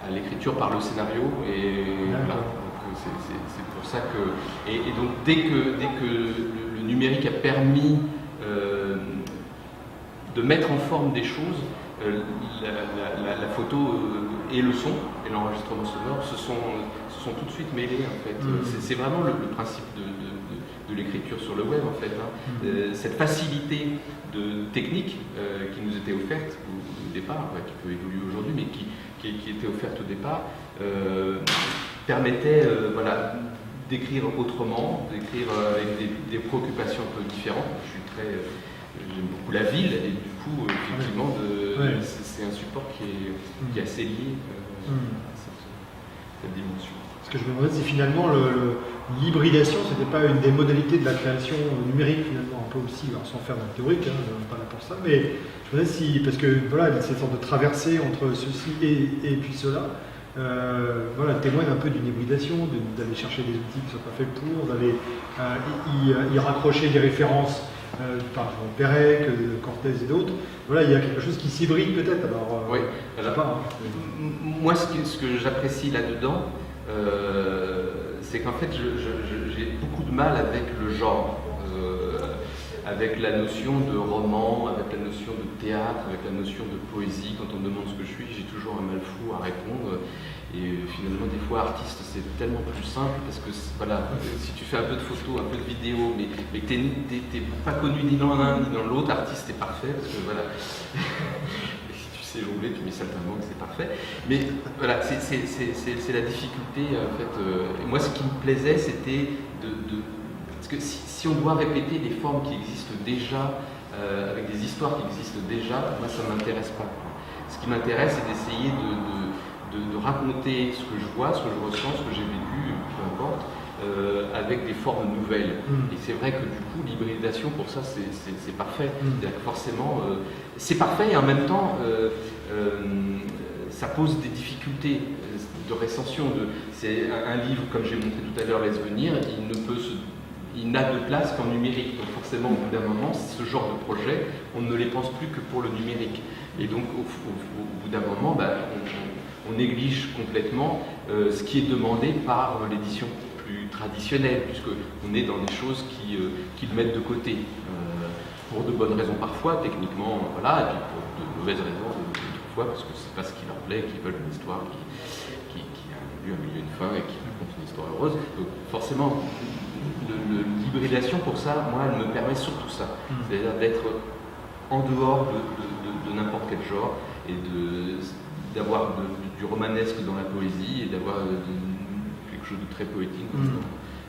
S3: à l'écriture par le scénario. Et voilà. Donc c'est pour ça que... Et donc, dès que le numérique a permis de mettre en forme des choses, la photo et le son et l'enregistrement sonore se sont tout de suite mêlés en fait. C'est vraiment le principe de l'écriture sur le web en fait. Cette facilité technique qui nous était offerte au départ, qui peut évoluer aujourd'hui, mais qui était offerte au départ, permettait d'écrire autrement, d'écrire avec des préoccupations un peu différentes. J'aime beaucoup la ville et du coup, effectivement, c'est un support qui est assez lié à cette dimension.
S1: Ce que je me demandais, c'est finalement l'hybridation, c'était pas une des modalités de la création numérique finalement, un peu aussi, alors sans faire de théorique, pas là pour ça, mais je me demandais si, parce que voilà, cette sorte de traversée entre ceci et puis cela, témoigne un peu d'une hybridation, d'aller chercher des outils qui ne sont pas faits pour, d'aller y raccrocher des références par Pérec, Cortez et d'autres. Voilà, il y a quelque chose qui s'hybride peut-être. Alors,
S3: oui,
S1: je sais pas.
S3: Moi, ce que j'apprécie là-dedans, c'est qu'en fait, j'ai beaucoup de mal avec le genre, avec la notion de roman, avec la notion de théâtre, avec la notion de poésie. Quand on me demande ce que je suis, j'ai toujours un mal fou à répondre. Et finalement, des fois, artiste, c'est tellement plus simple parce que, voilà, si tu fais un peu de photos, un peu de vidéos, mais que t'es pas connu ni dans l'un ni dans l'autre, artiste, c'est parfait parce que, voilà. Si tu sais jongler, tu mets certainement que c'est parfait. Mais voilà, c'est la difficulté, en fait. Et moi, ce qui me plaisait, c'était parce que si on doit répéter des formes qui existent déjà, avec des histoires qui existent déjà, moi, ça ne m'intéresse pas. Ce qui m'intéresse, c'est d'essayer de raconter ce que je vois, ce que je ressens, ce que j'ai vécu, peu importe, avec des formes nouvelles. Et c'est vrai que du coup, l'hybridation, pour ça, c'est parfait. C'est-à-dire que forcément, c'est parfait et en même temps, ça pose des difficultés de récension. C'est un livre, comme j'ai montré tout à l'heure, Laisse venir, il n'a de place qu'en numérique. Donc forcément, au bout d'un moment, ce genre de projet, on ne les pense plus que pour le numérique. Et donc, au bout d'un moment, on néglige complètement ce qui est demandé par l'édition plus traditionnelle, puisqu'on est dans des choses qui le mettent de côté, pour de bonnes raisons parfois, techniquement, voilà, et puis pour de mauvaises raisons d'autres fois, parce que c'est pas ce qui leur plaît, qu'ils veulent une histoire qui a un début, un milieu, une fin, et qui raconte une histoire heureuse. Donc forcément, l'hybridation, pour ça, moi, elle me permet surtout ça, c'est-à-dire d'être en dehors de n'importe quel genre, et d'avoir du romanesque dans la poésie et d'avoir quelque chose de très poétique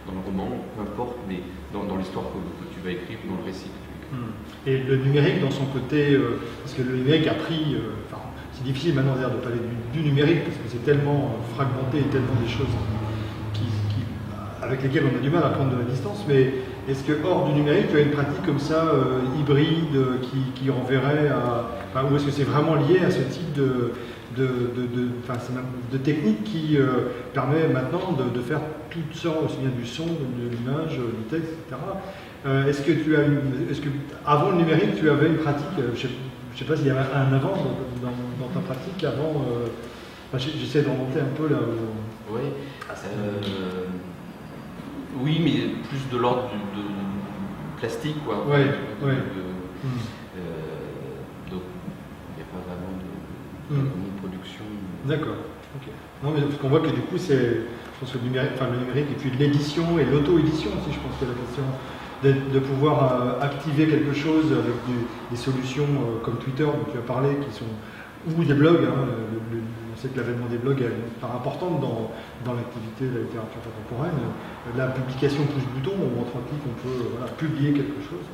S3: dans le roman, peu importe, mais dans l'histoire que tu vas écrire ou dans le récit que tu écris.
S1: Et le numérique dans son côté, parce que le numérique a pris, c'est difficile maintenant de parler du numérique parce que c'est tellement fragmenté et tellement des choses avec lesquelles on a du mal à prendre de la distance, mais est-ce que hors du numérique, tu as une pratique comme ça, hybride, qui renverrait à... ou est-ce que c'est vraiment lié à ce type de technique qui permet maintenant de faire toutes sortes, aussi bien du son, de l'image, du texte, etc. Est-ce que avant le numérique, tu avais une pratique, je ne sais pas s'il y avait un avant dans ta pratique, avant, j'essaie de remonter un peu là où...
S3: Oui, oui, mais plus de l'ordre du plastique, quoi.
S1: Ouais,
S3: donc, il n'y a pas vraiment de production.
S1: D'accord. Okay. Non, mais parce qu'on voit que du coup, je pense que le numérique, et puis l'édition et l'auto-édition aussi, je pense que la question de pouvoir activer quelque chose avec des solutions comme Twitter dont tu as parlé, qui sont, ou des blogs, on sait que l'avènement des blogs est une part importante dans l'activité de la littérature contemporaine. La publication pouce-bouton, où en 3 clics on peut publier quelque chose.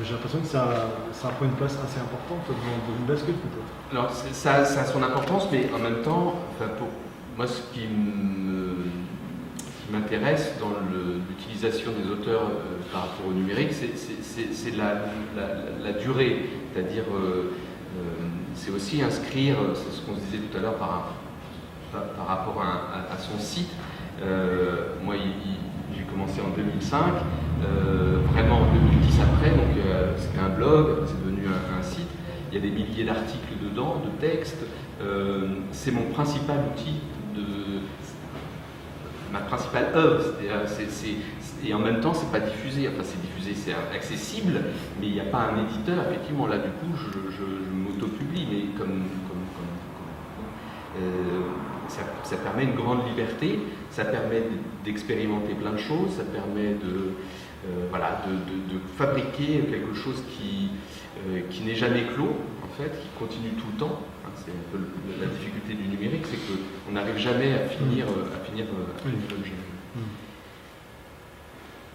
S1: J'ai l'impression que ça prend une place assez importante dans une bascule peut-être.
S3: Alors ça a son importance, mais en même temps, pour moi ce qui m'intéresse dans l'utilisation des auteurs par rapport au numérique, c'est la durée, c'est-à-dire c'est aussi inscrire, c'est ce qu'on se disait tout à l'heure par rapport à son site. Moi, j'ai commencé en 2005, vraiment en 2010 après, donc c'était un blog, c'est devenu un site. Il y a des milliers d'articles dedans, de textes. C'est mon principal outil, ma principale œuvre. Et en même temps, c'est pas diffusé. Enfin, c'est diffusé, c'est accessible, mais il n'y a pas un éditeur. Effectivement, là, du coup, je m'auto-publie, mais ça permet une grande liberté, ça permet d'expérimenter plein de choses, ça permet de fabriquer quelque chose qui n'est jamais clos, en fait, qui continue tout le temps. C'est un peu la difficulté du numérique, c'est qu'on n'arrive jamais à finir l'objet.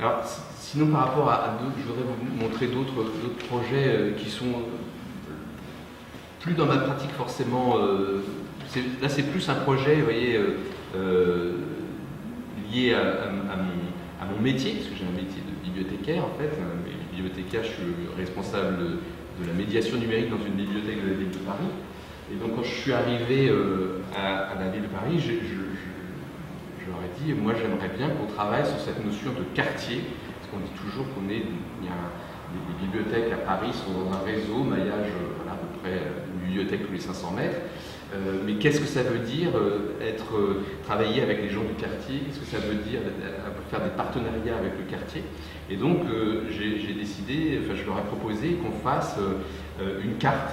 S3: Alors, sinon, par rapport à d'autres, je voudrais vous montrer d'autres projets qui sont plus dans ma pratique forcément. Là, c'est plus un projet, vous voyez, lié à mon métier, parce que j'ai un métier de bibliothécaire en fait. Bibliothécaire, je suis responsable de la médiation numérique dans une bibliothèque de la ville de Paris. Et donc, quand je suis arrivé à la ville de Paris, je leur ai dit, moi, j'aimerais bien qu'on travaille sur cette notion de quartier, parce qu'on dit toujours les bibliothèques à Paris sont dans un réseau, maillage à peu près une bibliothèque tous les 500 mètres. Mais qu'est-ce que ça veut dire travailler avec les gens du quartier? Qu'est-ce que ça veut dire faire des partenariats avec le quartier? Et donc j'ai décidé, je leur ai proposé qu'on fasse une carte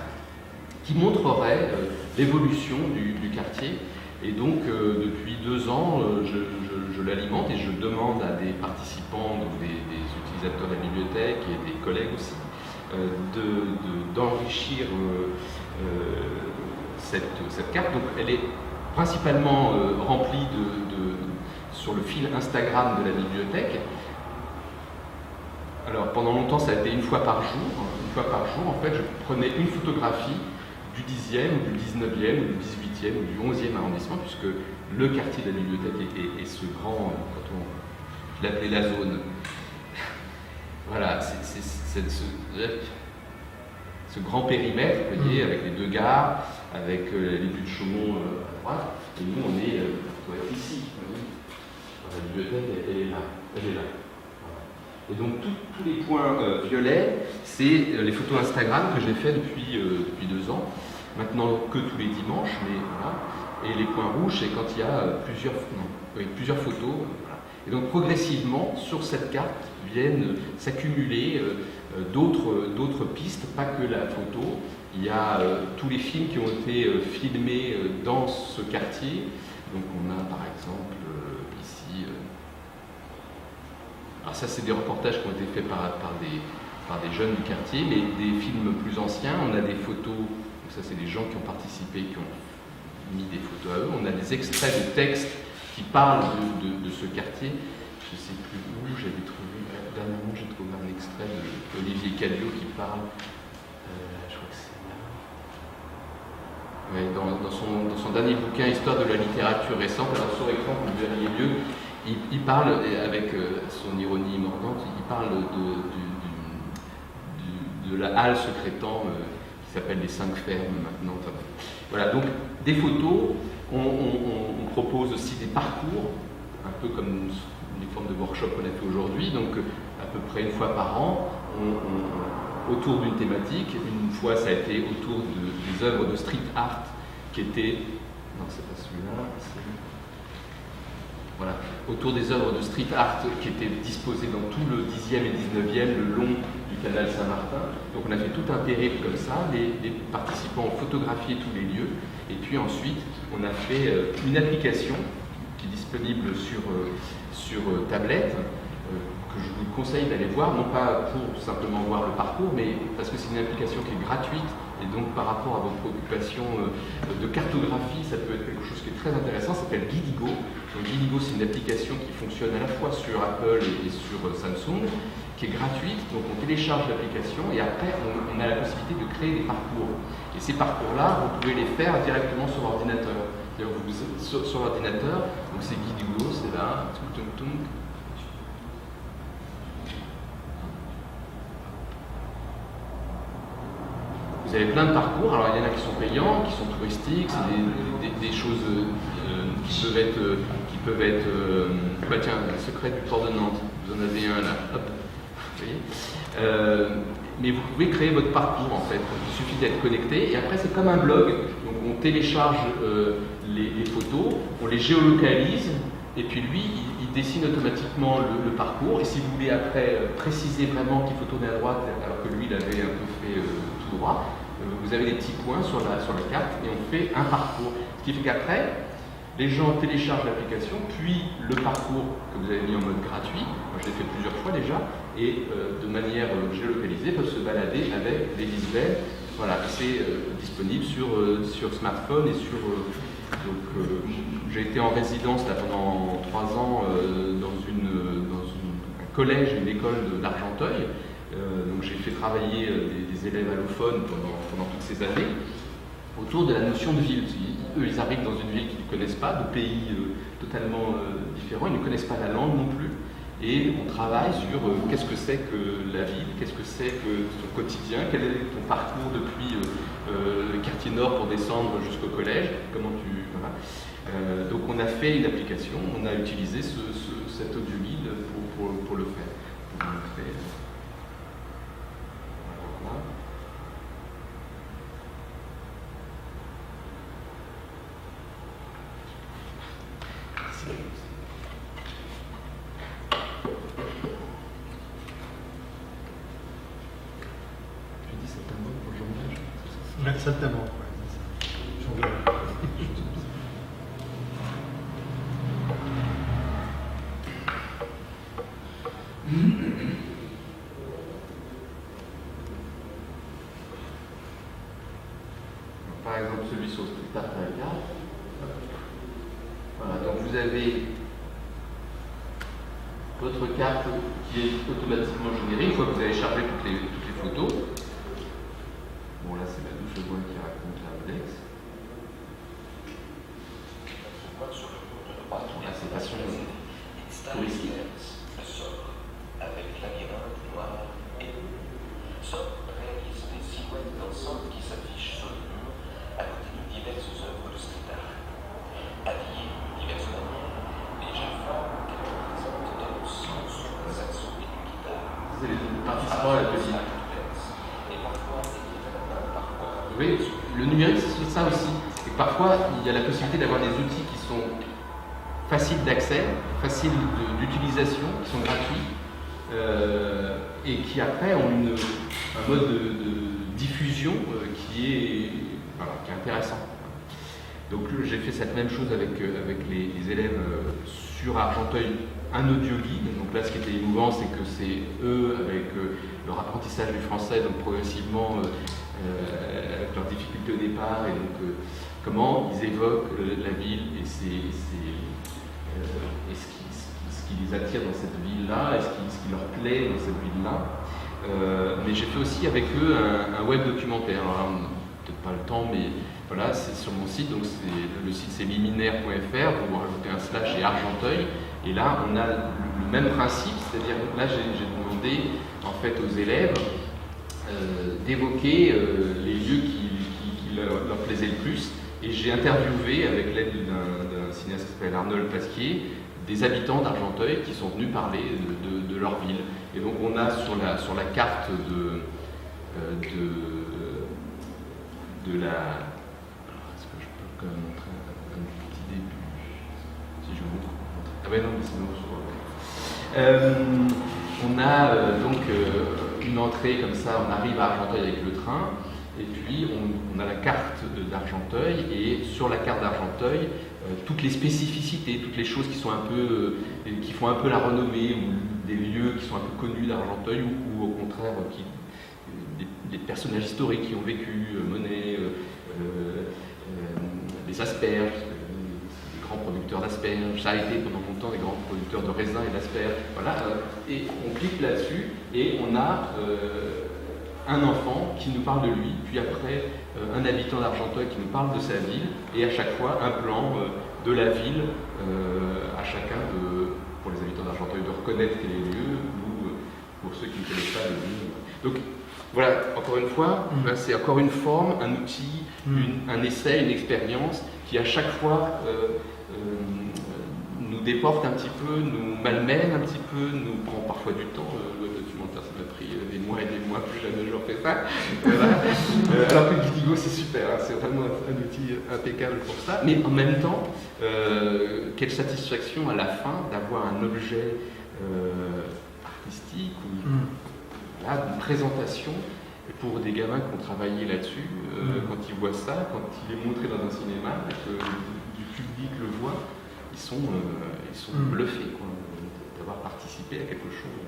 S3: qui montrerait l'évolution du quartier. Et donc depuis 2 ans, je l'alimente et je demande à des participants, donc des utilisateurs de la bibliothèque et des collègues aussi, d'enrichir cette carte. Donc elle est principalement remplie sur le fil Instagram de la bibliothèque. Alors pendant longtemps ça a été une fois par jour. Une fois par jour, en fait, je prenais une photographie du 10e, ou du 19e, ou du 18e, ou du 11e arrondissement, puisque le quartier de la bibliothèque est ce grand, je l'appelais la zone. Voilà, c'est ce grand périmètre, vous voyez, avec les 2 gares, avec les buts de Chaumont à droite, et nous on est ici. La bibliothèque, elle est là. Voilà. Et donc tous les points violets, c'est les photos Instagram que j'ai fait depuis 2 ans. Maintenant que tous les dimanches, mais voilà. Et les points rouges, c'est quand il y a plusieurs photos. Voilà. Et donc progressivement, sur cette carte, viennent s'accumuler d'autres pistes, pas que la photo. Il y a tous les films qui ont été filmés dans ce quartier. Donc on a par exemple ici... alors ça c'est des reportages qui ont été faits par des jeunes du quartier, mais des films plus anciens. On a des photos, donc ça c'est des gens qui ont participé, qui ont mis des photos à eux. On a des extraits de textes qui parlent de ce quartier. Je ne sais plus où j'avais trouvé, dernièrement j'ai trouvé un extrait d'Olivier Callio qui parle, je crois que c'est là. Ouais, dans son dernier bouquin, Histoire de la littérature récente, alors sur écran, vous verriez mieux, il parle, avec son ironie mordante, il parle de la halle secrétant qui s'appelle les 5 fermes maintenant. Voilà, donc des photos, on propose aussi des parcours, un peu comme les formes de workshop qu'on a fait aujourd'hui, donc à peu près une fois par an, autour d'une thématique. Une fois, ça a été autour des œuvres de street art qui étaient... Non, c'est pas celui-là, voilà, autour des œuvres de street art qui étaient disposées dans tout le 10e et 19e, le long du canal Saint-Martin. Donc on a fait tout un périple comme ça, les participants ont photographié tous les lieux, et puis ensuite on a fait une application qui est disponible sur tablette, que je vous conseille d'aller voir, non pas pour simplement voir le parcours, mais parce que c'est une application qui est gratuite, et donc par rapport à vos préoccupations de cartographie, ça peut être quelque chose qui est très intéressant, ça s'appelle Guidigo. Donc Guidigo, c'est une application qui fonctionne à la fois sur Apple et sur Samsung, qui est gratuite, donc on télécharge l'application et après on a la possibilité de créer des parcours. Et ces parcours-là, vous pouvez les faire directement sur ordinateur. Sur l'ordinateur, donc c'est Guidigo, c'est là, vous avez plein de parcours, alors il y en a qui sont payants, qui sont touristiques, c'est des choses qui peuvent être bah tiens, le secret du port de Nantes, vous en avez un là, hop, vous voyez. Mais vous pouvez créer votre parcours en fait, il suffit d'être connecté, et après c'est comme un blog, donc on télécharge les photos, on les géolocalise, et puis lui, il dessine automatiquement le parcours, et si vous voulez après préciser vraiment qu'il faut tourner à droite, alors que lui il avait un peu fait tout droit, vous avez des petits points sur la carte, et on fait un parcours. Ce qui fait qu'après, les gens téléchargent l'application, puis le parcours que vous avez mis en mode gratuit, moi je l'ai fait plusieurs fois déjà, et de manière géolocalisée peuvent se balader avec des visuels. Voilà, c'est disponible sur smartphone et sur... j'ai été en résidence là, pendant 3 ans dans un collège, une école d'Argenteuil. Donc j'ai fait travailler des élèves allophones pendant toutes ces années autour de la notion de ville. Eux, ils arrivent dans une ville qu'ils ne connaissent pas, de pays totalement différents, ils ne connaissent pas la langue non plus. Et on travaille sur qu'est-ce que c'est que la ville, qu'est-ce que c'est que ton quotidien, quel est ton parcours depuis le quartier nord pour descendre jusqu'au collège, comment tu... Voilà. Donc on a fait une application, on a utilisé cet audio guide pour le faire. Pour montrer. Voilà.
S1: Certainement.
S3: Par exemple, celui sur Street Art à la carte. Voilà, donc vous avez votre carte qui est automatiquement générée une fois que vous avez chargé toutes les photos. Bon, là, c'est la douce voix qui raconte l'index. Là, c'est passion touristique.
S10: Le sort, avec labyrinthe noir et sort réalise des silhouettes dansantes qui s'affichent sur le mur à côté de diverses œuvres de street art. Habillées de diverses manières, les jeunes femmes qu'elles représentent donnent sens aux saxons et aux guitares.
S3: C'est les participants à la petite. Oui, le numérique, c'est ça aussi. Et parfois, il y a la possibilité d'avoir des outils qui sont faciles d'accès, faciles d'utilisation, qui sont gratuits, et qui après ont un mode de diffusion qui est intéressant. Donc j'ai fait cette même chose avec les élèves sur Argenteuil, un audio guide. Donc là, ce qui était émouvant, c'est que c'est eux, avec leur apprentissage du français, donc progressivement, avec leurs difficultés au départ, et donc comment ils évoquent la ville et ce qui les attire dans cette ville-là, et ce qui leur plaît dans cette ville-là. Mais j'ai fait aussi avec eux un web documentaire. Alors, peut-être pas le temps, mais voilà, c'est sur mon site. Donc le site c'est liminaire.fr. Vous rajoutez un slash et Argenteuil. Et là, on a le même principe, c'est-à-dire là j'ai demandé en fait aux élèves d'évoquer les lieux qui leur plaisaient le plus. Et j'ai interviewé, avec l'aide d'un cinéaste qui s'appelle Arnold Pasquier, des habitants d'Argenteuil qui sont venus parler de leur ville. Et donc on a sur la carte de la... Est-ce que je peux quand même montrer un petit début? Si je montre. Ah ouais, non, mais sinon... on a donc une entrée comme ça, on arrive à Argenteuil avec le train, et puis on a la carte d'Argenteuil, et sur la carte d'Argenteuil, toutes les spécificités, toutes les choses qui sont qui font un peu la renommée, ou des lieux qui sont un peu connus d'Argenteuil, ou au contraire des personnages historiques qui ont vécu, Monet, les asperges, des grands producteurs d'asperges, ça a été pendant longtemps des grands producteurs de raisins et d'asperges, voilà, et on clique là-dessus et on a un enfant qui nous parle de lui, puis après un habitant d'Argenteuil qui nous parle de sa ville, et à chaque fois un plan de la ville à chacun pour les habitants d'Argenteuil de reconnaître les lieux, ou pour ceux qui ne connaissent pas les lieux. Donc voilà, encore une fois, c'est encore une forme, un outil, un essai, une expérience qui à chaque fois nous déporte un petit peu, nous malmène un petit peu, nous prend parfois du temps. Le documentaire, ça m'a pris des mois et des mois, plus jamais je refais ça. Voilà. Alors que Guidigo, c'est super, hein, c'est vraiment un outil impeccable pour ça. Mais en même temps, quelle satisfaction à la fin d'avoir un objet artistique ou voilà, une présentation pour des gamins qui ont travaillé là-dessus, quand ils voient ça, quand il est montré dans un cinéma, du public le voit, ils sont bluffés quoi, d'avoir participé à quelque chose.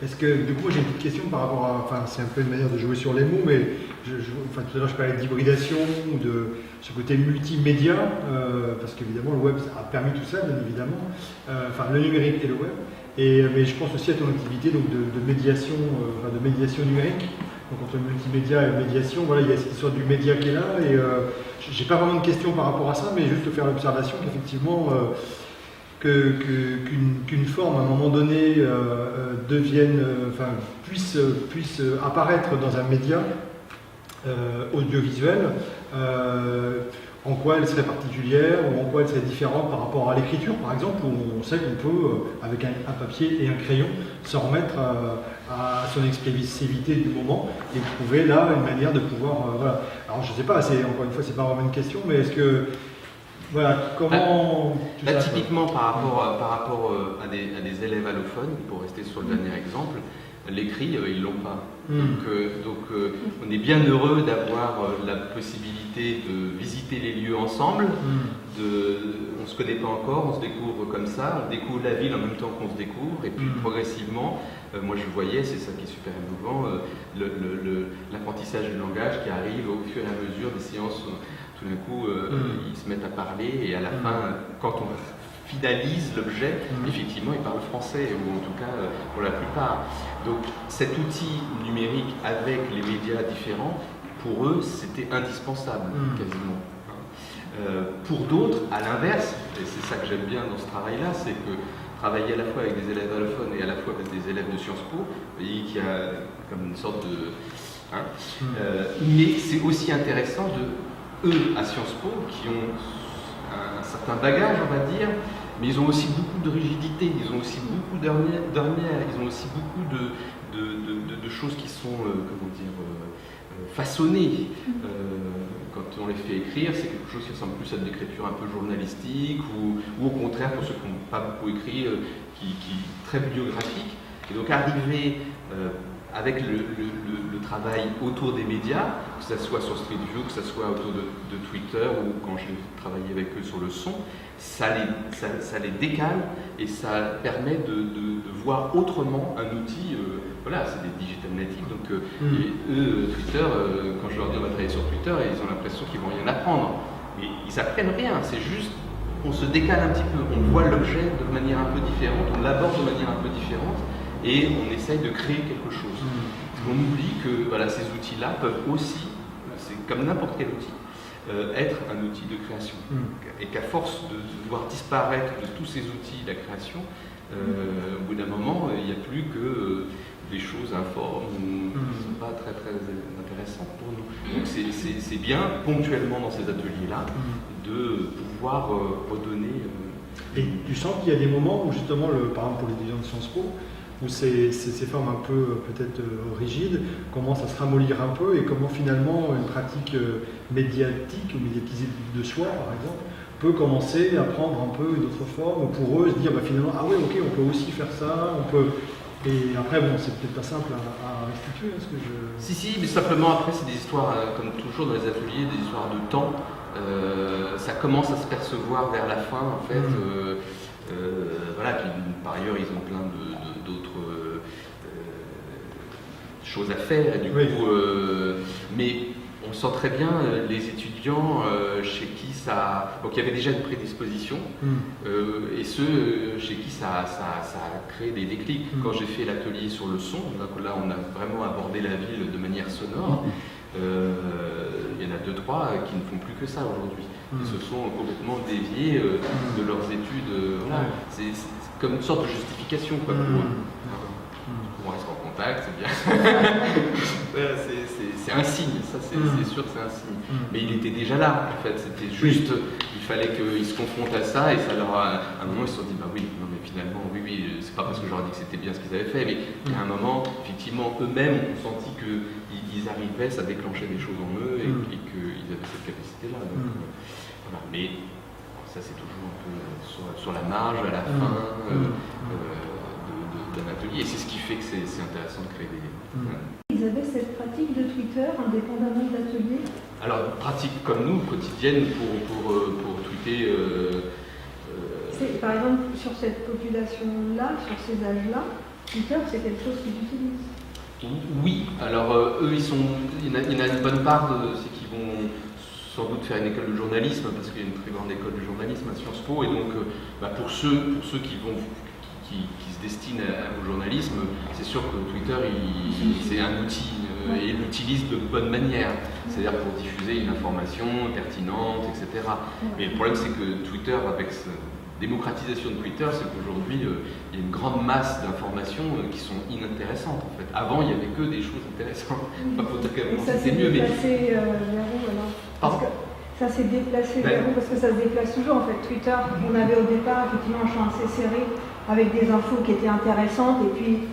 S1: Est-ce que, du coup, j'ai une petite question par rapport à, enfin, c'est un peu une manière de jouer sur les mots, mais enfin, tout à l'heure je parlais d'hybridation, de ce côté multimédia, parce qu'évidemment le web a permis tout ça, bien évidemment, enfin le numérique et le web, mais je pense aussi à ton activité donc, de médiation numérique, donc entre multimédia et médiation, voilà, il y a cette histoire du média qui est là, et j'ai pas vraiment de questions par rapport à ça, mais juste faire l'observation qu'effectivement, qu'une forme à un moment donné puisse apparaître dans un média audiovisuel, en quoi elle serait particulière ou en quoi elle serait différente par rapport à l'écriture par exemple, où on sait qu'on peut avec un papier et un crayon s'en remettre à son expressivité du moment et trouver là une manière de pouvoir voilà. Alors je sais pas, encore une fois c'est pas vraiment une question, mais est-ce que voilà, comment...
S3: typiquement, par rapport à des élèves allophones, pour rester sur le dernier exemple, l'écrit, ils l'ont pas. Donc on est bien heureux d'avoir la possibilité de visiter les lieux ensemble. On ne se connaît pas encore, on se découvre comme ça, on découvre la ville en même temps qu'on se découvre, et puis progressivement, moi je voyais, c'est ça qui est super émouvant, l'apprentissage du langage qui arrive au fur et à mesure des séances. Tout d'un coup, ils se mettent à parler et à la fin, quand on finalise l'objet, effectivement, ils parlent français, ou en tout cas pour la plupart. Donc cet outil numérique avec les médias différents, pour eux, c'était indispensable, quasiment. Pour d'autres, à l'inverse, et c'est ça que j'aime bien dans ce travail-là, c'est que travailler à la fois avec des élèves allophones et à la fois avec des élèves de Sciences Po, vous voyez qu'il y a comme une sorte de... mais c'est aussi intéressant eux à Sciences Po, qui ont un certain bagage, on va dire, mais ils ont aussi beaucoup de rigidité, ils ont aussi beaucoup d'ornières, ils ont aussi beaucoup de choses qui sont, façonnées. Quand on les fait écrire, c'est quelque chose qui ressemble plus à de l'écriture un peu journalistique, ou au contraire, pour ceux qui n'ont pas beaucoup écrit, qui est très biographique. Et donc arriver avec le travail autour des médias, que ce soit sur Street View, que ce soit autour de Twitter, ou quand j'ai travaillé avec eux sur le son, ça les décale et ça permet de voir autrement un outil. Voilà, c'est des digital natives, donc et eux, Twitter, quand je leur dis on va travailler sur Twitter, ils ont l'impression qu'ils vont rien apprendre. Mais ils apprennent rien, c'est juste, on se décale un petit peu, on voit l'objet de manière un peu différente, on l'aborde de manière un peu différente, et on essaye de créer quelque chose. On oublie que voilà, ces outils-là peuvent aussi, c'est comme n'importe quel outil, être un outil de création. Et qu'à force de devoir disparaître de tous ces outils de la création, au bout d'un moment, il n'y a plus que des choses informes qui ne sont pas très très intéressantes pour nous. Donc c'est bien, ponctuellement dans ces ateliers-là, de pouvoir redonner...
S1: Et tu sens qu'il y a des moments où justement, par exemple pour les étudiants de Sciences Po, où ces formes un peu peut-être rigides commencent à se ramollir un peu, et comment finalement une pratique médiatique ou médiatisée de soi par exemple peut commencer à prendre un peu une autre forme, ou pour eux se dire finalement ah ouais ok on peut aussi faire ça, on peut... Et après bon c'est peut-être pas simple à restituer, est-ce que je...
S3: Si, mais simplement après c'est des histoires, comme toujours dans les ateliers, des histoires de temps, ça commence à se percevoir vers la fin en fait, voilà, puis par ailleurs ils ont plein d'autres choses à faire, et du coup, mais on sent très bien les étudiants chez qui ça... Donc il y avait déjà une prédisposition, et ceux chez qui ça a créé des déclics. Quand j'ai fait l'atelier sur le son, là on a vraiment abordé la ville de manière sonore, il y en a 2-3 qui ne font plus que ça aujourd'hui. Ils se sont complètement déviés de leurs études. Voilà. C'est comme une sorte de justification quoi, pour eux. On reste en contact, c'est bien. C'est un signe, ça c'est sûr que c'est un signe. Mais il était déjà là, en fait. C'était juste, il fallait qu'ils se confrontent à ça, et ça leur a... À un moment, ils se sont dit, bah oui, non mais finalement, oui, c'est pas parce que je leur ai dit que c'était bien ce qu'ils avaient fait, mais à un moment, effectivement, eux-mêmes ont senti qu'ils arrivaient, ça déclenchait des choses en eux, et qu'ils avaient cette capacité-là. Donc, voilà. Mais ça, c'est toujours un peu sur la marge, à la fin d'un atelier, et c'est ce qui fait que c'est intéressant de créer des...
S8: ils avaient cette pratique de Twitter indépendamment de l'atelier?
S3: Alors, pratique comme nous, quotidienne, pour tweeter.
S8: Par exemple, sur cette population-là, sur ces âges-là, Twitter, c'est quelque chose qu'ils utilisent?
S3: Oui, alors eux, il y en a une bonne part, c'est qu'ils vont sans doute faire une école de journalisme, parce qu'il y a une très grande école de journalisme à Sciences Po, et donc pour ceux qui se destinent au journalisme, c'est sûr que Twitter, c'est un outil, et il l'utilise de bonne manière, c'est-à-dire pour diffuser une information pertinente, etc. Mais le problème, c'est que Twitter, avec démocratisation de Twitter, c'est qu'aujourd'hui, il y a une grande masse d'informations qui sont inintéressantes, en fait. Avant, il n'y avait que des choses intéressantes. Pas pour dire qu'avant, c'était mieux, mais...
S8: Ça s'est déplacé vers où, alors? Parce que ça s'est déplacé vers où? Parce que ça se déplace toujours, en fait. Twitter, on avait au départ, effectivement, un champ assez serré, avec des infos qui étaient intéressantes, et puis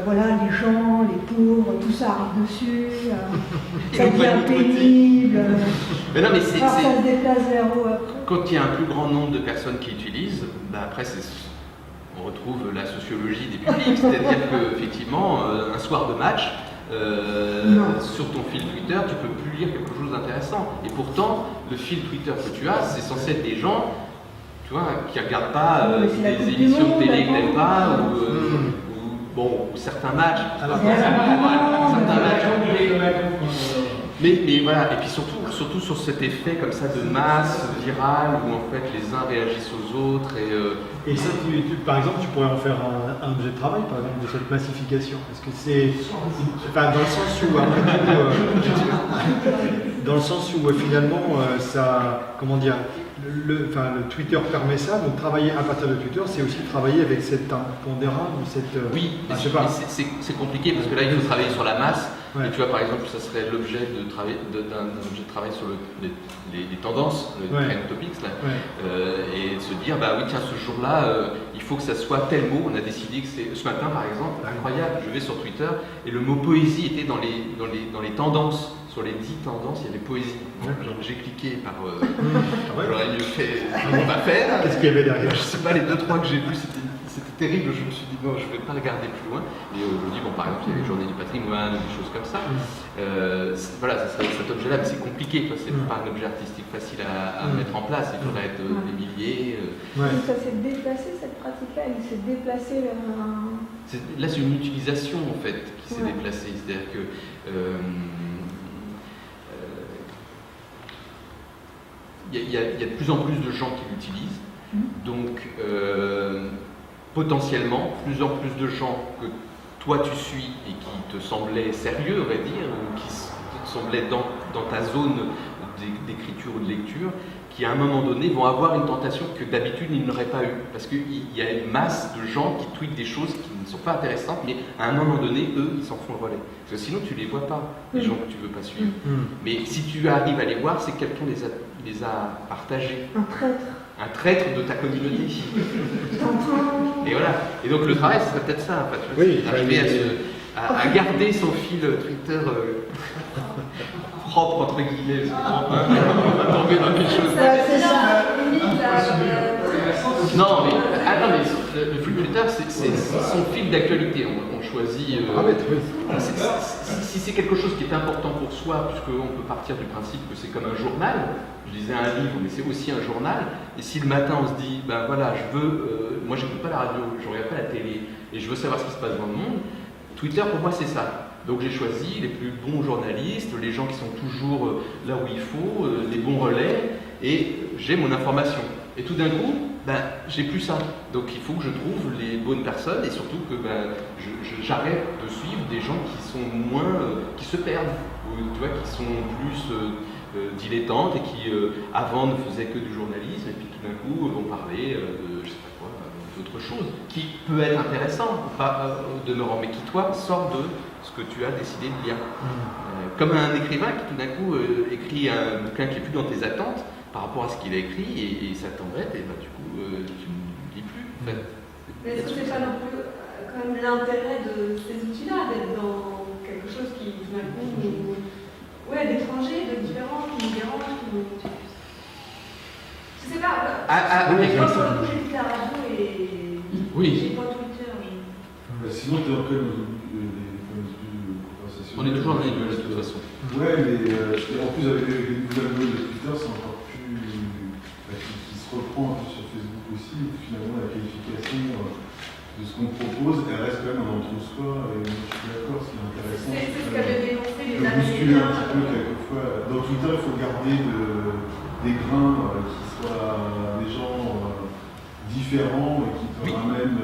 S8: voilà, les gens, les pauvres, tout ça arrive dessus, ça devient pénible.
S3: Mais non, mais
S8: ça se déplace vers où après?
S3: Quand il y a un plus grand nombre de personnes qui utilisent, après on retrouve la sociologie des publics, c'est-à-dire qu'effectivement, un soir de match, sur ton fil Twitter, tu peux plus lire quelque chose d'intéressant. Et pourtant, le fil Twitter que tu as, c'est censé être des gens, tu vois, qui ne regardent pas des émissions de télé que n'aiment pas, ou certains matchs. Mais voilà, et puis surtout sur cet effet comme ça de masse virale où en fait les uns réagissent aux autres
S1: et ça, par exemple, tu pourrais en faire un objet de travail, par exemple, de cette massification. Est-ce que c'est, enfin, dans le sens où dans le sens où finalement ça, comment dire, le Twitter permet ça, donc travailler à partir de Twitter, c'est aussi travailler avec cet impondérable ou cette...
S3: Oui, c'est compliqué parce que là il faut travailler sur la masse. Ouais. Et tu vois, par exemple, ça serait l'objet d'un objet de travail sur les tendances, les trend topics, là, et de se dire, bah oui, tiens, ce jour-là, il faut que ça soit tel mot. On a décidé que c'est ce matin, par exemple, incroyable, je vais sur Twitter et le mot poésie était dans les tendances. Sur les 10 tendances, il y avait poésie. Donc j'ai cliqué par. J'aurais mieux fait. Pas faire.
S1: Qu'est-ce qu'il y avait derrière?
S3: Je sais pas, les 2-3 que j'ai vus, c'était terrible. Je me suis dit, non, je vais pas regarder plus loin. Et je me dis, bon, par exemple, il y avait les journées du patrimoine, des choses comme ça. Voilà, ça serait cet objet-là, mais c'est compliqué. C'est pas un objet artistique facile à mettre en place. Il faudrait être des milliers.
S8: Donc ça s'est déplacé, cette pratique-là, il s'est déplacé vers un.
S3: Là, c'est une utilisation, en fait, qui s'est déplacée. C'est-à-dire que. Il y a de plus en plus de gens qui l'utilisent, donc potentiellement, plus en plus de gens que toi tu suis et qui te semblaient sérieux, on va dire, ou qui te semblaient dans ta zone d'écriture ou de lecture, qui à un moment donné vont avoir une tentation que d'habitude ils n'auraient pas eu, parce qu'il y a une masse de gens qui tweetent des choses qui ne sont pas intéressantes, mais à un moment donné, eux, ils s'en font le relais. Parce que sinon, tu ne les vois pas, les gens que tu ne veux pas suivre. Mais si tu arrives à les voir, c'est que quelqu'un les a partagés.
S8: Un traître.
S3: Un traître de ta communauté. Et voilà. Et donc le travail, ce serait peut-être ça, en fait.
S1: Oui,
S3: arriver à garder son fil Twitter propre, entre guillemets, parce qu'on va tomber dans quelque chose.
S8: C'est ça.
S3: Non, mais le fil Twitter, c'est son fil d'actualité. On choisit. Si c'est quelque chose qui est important pour soi, puisqu'on peut partir du principe que c'est comme un journal, je lisais un livre, mais c'est aussi un journal, et si le matin on se dit, ben voilà, je veux. Moi, j'écoute pas la radio, je regarde pas la télé, et je veux savoir ce qui se passe dans le monde, Twitter, pour moi, c'est ça. Donc j'ai choisi les plus bons journalistes, les gens qui sont toujours là où il faut, les bons relais, et j'ai mon information. Et tout d'un coup, j'ai plus ça. Donc il faut que je trouve les bonnes personnes et surtout que j'arrête de suivre des gens qui sont moins, qui se perdent, ou tu vois, qui sont plus dilettantes et qui avant ne faisaient que du journalisme et puis tout d'un coup vont parler de je sais pas quoi, d'autre chose qui peut être intéressant, pas au demeurant, mais qui toi sort de ce que tu as décidé de lire. Comme un écrivain qui tout d'un coup écrit un bouquin qui n'est plus dans tes attentes par rapport à ce qu'il a écrit et ça t'embête et du coup tu ne lis plus. En fait.
S11: Mais est-ce que c'est pas non plus quand même l'intérêt de ces outils-là, d'être dans quelque chose qui tout d'un coup d'étranger, de différent, qui nous dérange, qui nous... Je sais pas, quand j'ai dit la radio et j'ai pas Twitter.
S2: Sinon, tu es en quelle
S3: On est toujours dans les bulles de toute façon.
S12: Ouais, mais en plus avec les nouvelles bulles de Twitter, c'est encore plus. Qui se reprend un peu sur Facebook aussi, finalement la qualification de ce qu'on propose, elle reste quand même un entre-soi, et moi je suis d'accord, ce qui est intéressant.
S11: C'est ce qu'avaient dénoncé les
S12: bousculer un
S11: Américains.
S12: petit peu quelquefois. Dans Twitter, il faut garder des grains qui soient des gens différents et qui te ramènent.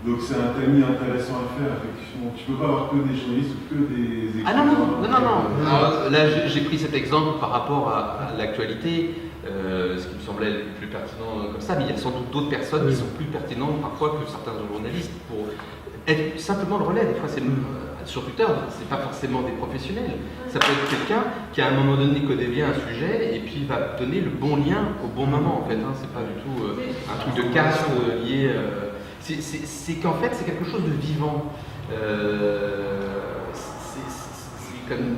S12: Donc c'est un tamis intéressant à faire, effectivement. Tu peux pas avoir que des journalistes ou que des écrivains.
S3: Ah non. Alors, là, j'ai pris cet exemple par rapport à l'actualité, ce qui me semblait le plus pertinent comme ça, mais il y a sans doute d'autres personnes qui sont plus pertinentes parfois que certains journalistes pour être simplement le relais. Des fois, c'est sur Twitter, c'est pas forcément des professionnels. Ça peut être quelqu'un qui à un moment donné connaît bien un sujet et puis va donner le bon lien au bon moment. En fait, hein. C'est pas du tout un truc de caste lié. C'est qu'en fait, c'est quelque chose de vivant. C'est comme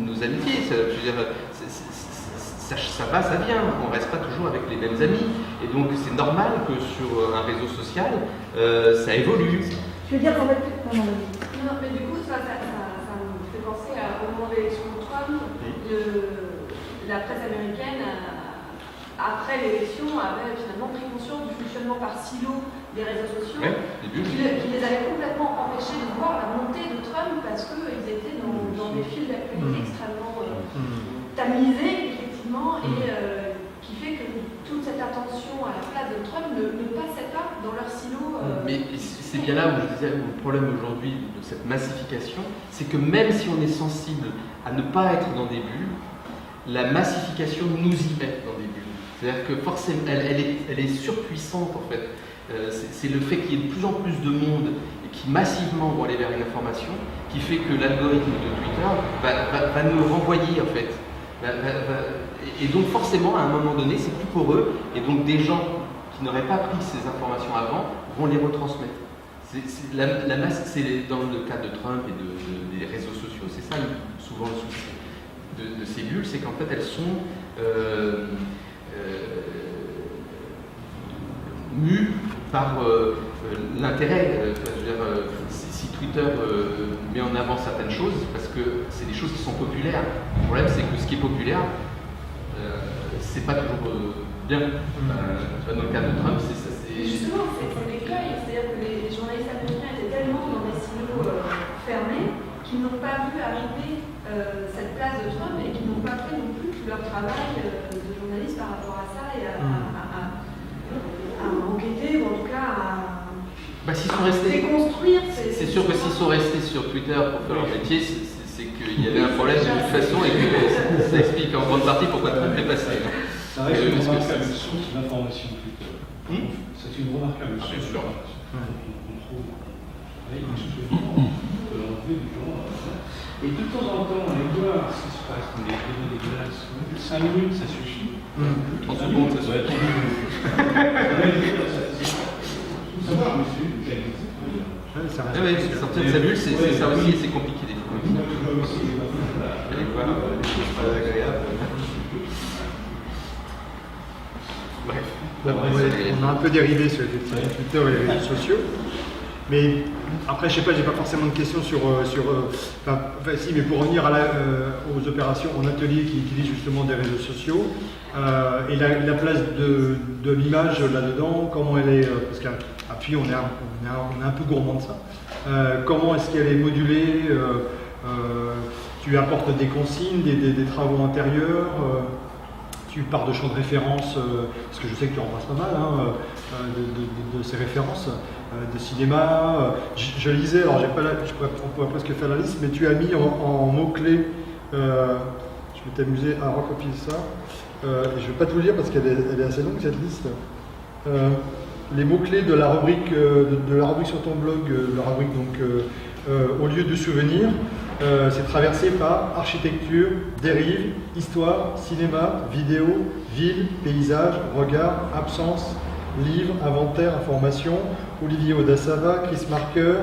S3: nos amitiés. Je veux dire, ça va, ça vient. On ne reste pas toujours avec les mêmes amis. Et donc, c'est normal que sur un réseau social, ça évolue.
S8: Je veux dire qu'en fait.
S11: Non, mais du coup, ça me fait penser au moment de l'élection de Trump. La presse américaine, après l'élection, avait finalement pris conscience du fonctionnement par silo des réseaux sociaux, qui les avait complètement empêchés de voir la montée de Trump parce qu'ils étaient dans des fils d'actualité extrêmement tamisés, effectivement, et qui fait que toute cette attention à la place de Trump ne passait pas dans leur silo.
S3: Mais c'est bien là où je disais, le problème aujourd'hui de cette massification, c'est que même si on est sensible à ne pas être dans des bulles, la massification nous y met dans des bulles. C'est-à-dire que forcément, elle est surpuissante en fait. C'est le fait qu'il y ait de plus en plus de monde et qui massivement vont aller vers une information qui fait que l'algorithme de Twitter va nous renvoyer en fait. Et donc forcément à un moment donné c'est plus pour eux et donc des gens qui n'auraient pas pris ces informations avant vont les retransmettre. La masse, c'est dans le cas de Trump et des réseaux sociaux, c'est ça souvent le souci de ces bulles, c'est qu'en fait elles sont mues par l'intérêt. Si Twitter met en avant certaines choses, parce que c'est des choses qui sont populaires. Le problème, c'est que ce qui est populaire, c'est pas toujours bien. Dans le cas de Trump, c'est ça.
S11: Justement, c'est l'écueil. C'est-à-dire que les journalistes américains étaient tellement dans des silos fermés qu'ils n'ont pas vu arriver cette place de Trump et qu'ils n'ont pas fait non plus leur travail de journaliste par rapport à ça et à enquêter, ou en tout cas à
S3: s'ils sont restés,
S11: déconstruire.
S3: C'est sûr que s'ils sont restés sur Twitter pour faire leur métier, c'est qu'il y avait un problème de toute façon et que ça explique en grande partie pourquoi Trump est passé.
S9: Ça reste une remarquable source d'information Twitter. C'est une remarquable source d'information. On trouve avec des souvenirs, on peut enlever du genre. Et de temps en temps, on les voit ce qui se passe dans les vidéos dégueulasses. 5 minutes, ça suffit.
S3: 30 secondes, ça suffit. Sortir de sa bulle, c'est ça aussi, c'est compliqué des fois. Allez voir des choses pas agréables.
S1: Bref. On a un peu dérivé sur Twitter et les réseaux sociaux. Mais après, je sais pas, j'ai pas forcément de questions sur si, mais pour revenir aux opérations en atelier qui utilisent justement des réseaux sociaux et la place de l'image là-dedans, comment elle est, parce qu'appui on est un peu gourmand de ça. Comment est-ce qu'elle est modulée? Tu apportes des consignes, des travaux intérieurs. Tu pars de champs de référence, parce que je sais que tu embrasses pas mal de ces références, de cinéma. Je lisais, alors on pourrait presque faire la liste, mais tu as mis en mots-clés, je vais t'amuser à recopier ça, et je ne vais pas tout lire parce qu'elle est assez longue cette liste. Les mots-clés de la rubrique sur ton blog, la rubrique donc au lieu de souvenir. C'est traversé par architecture, dérive, histoire, cinéma, vidéo, ville, paysage, regard, absence, livre, inventaire, information, Olivier Odassava, Chris Marker,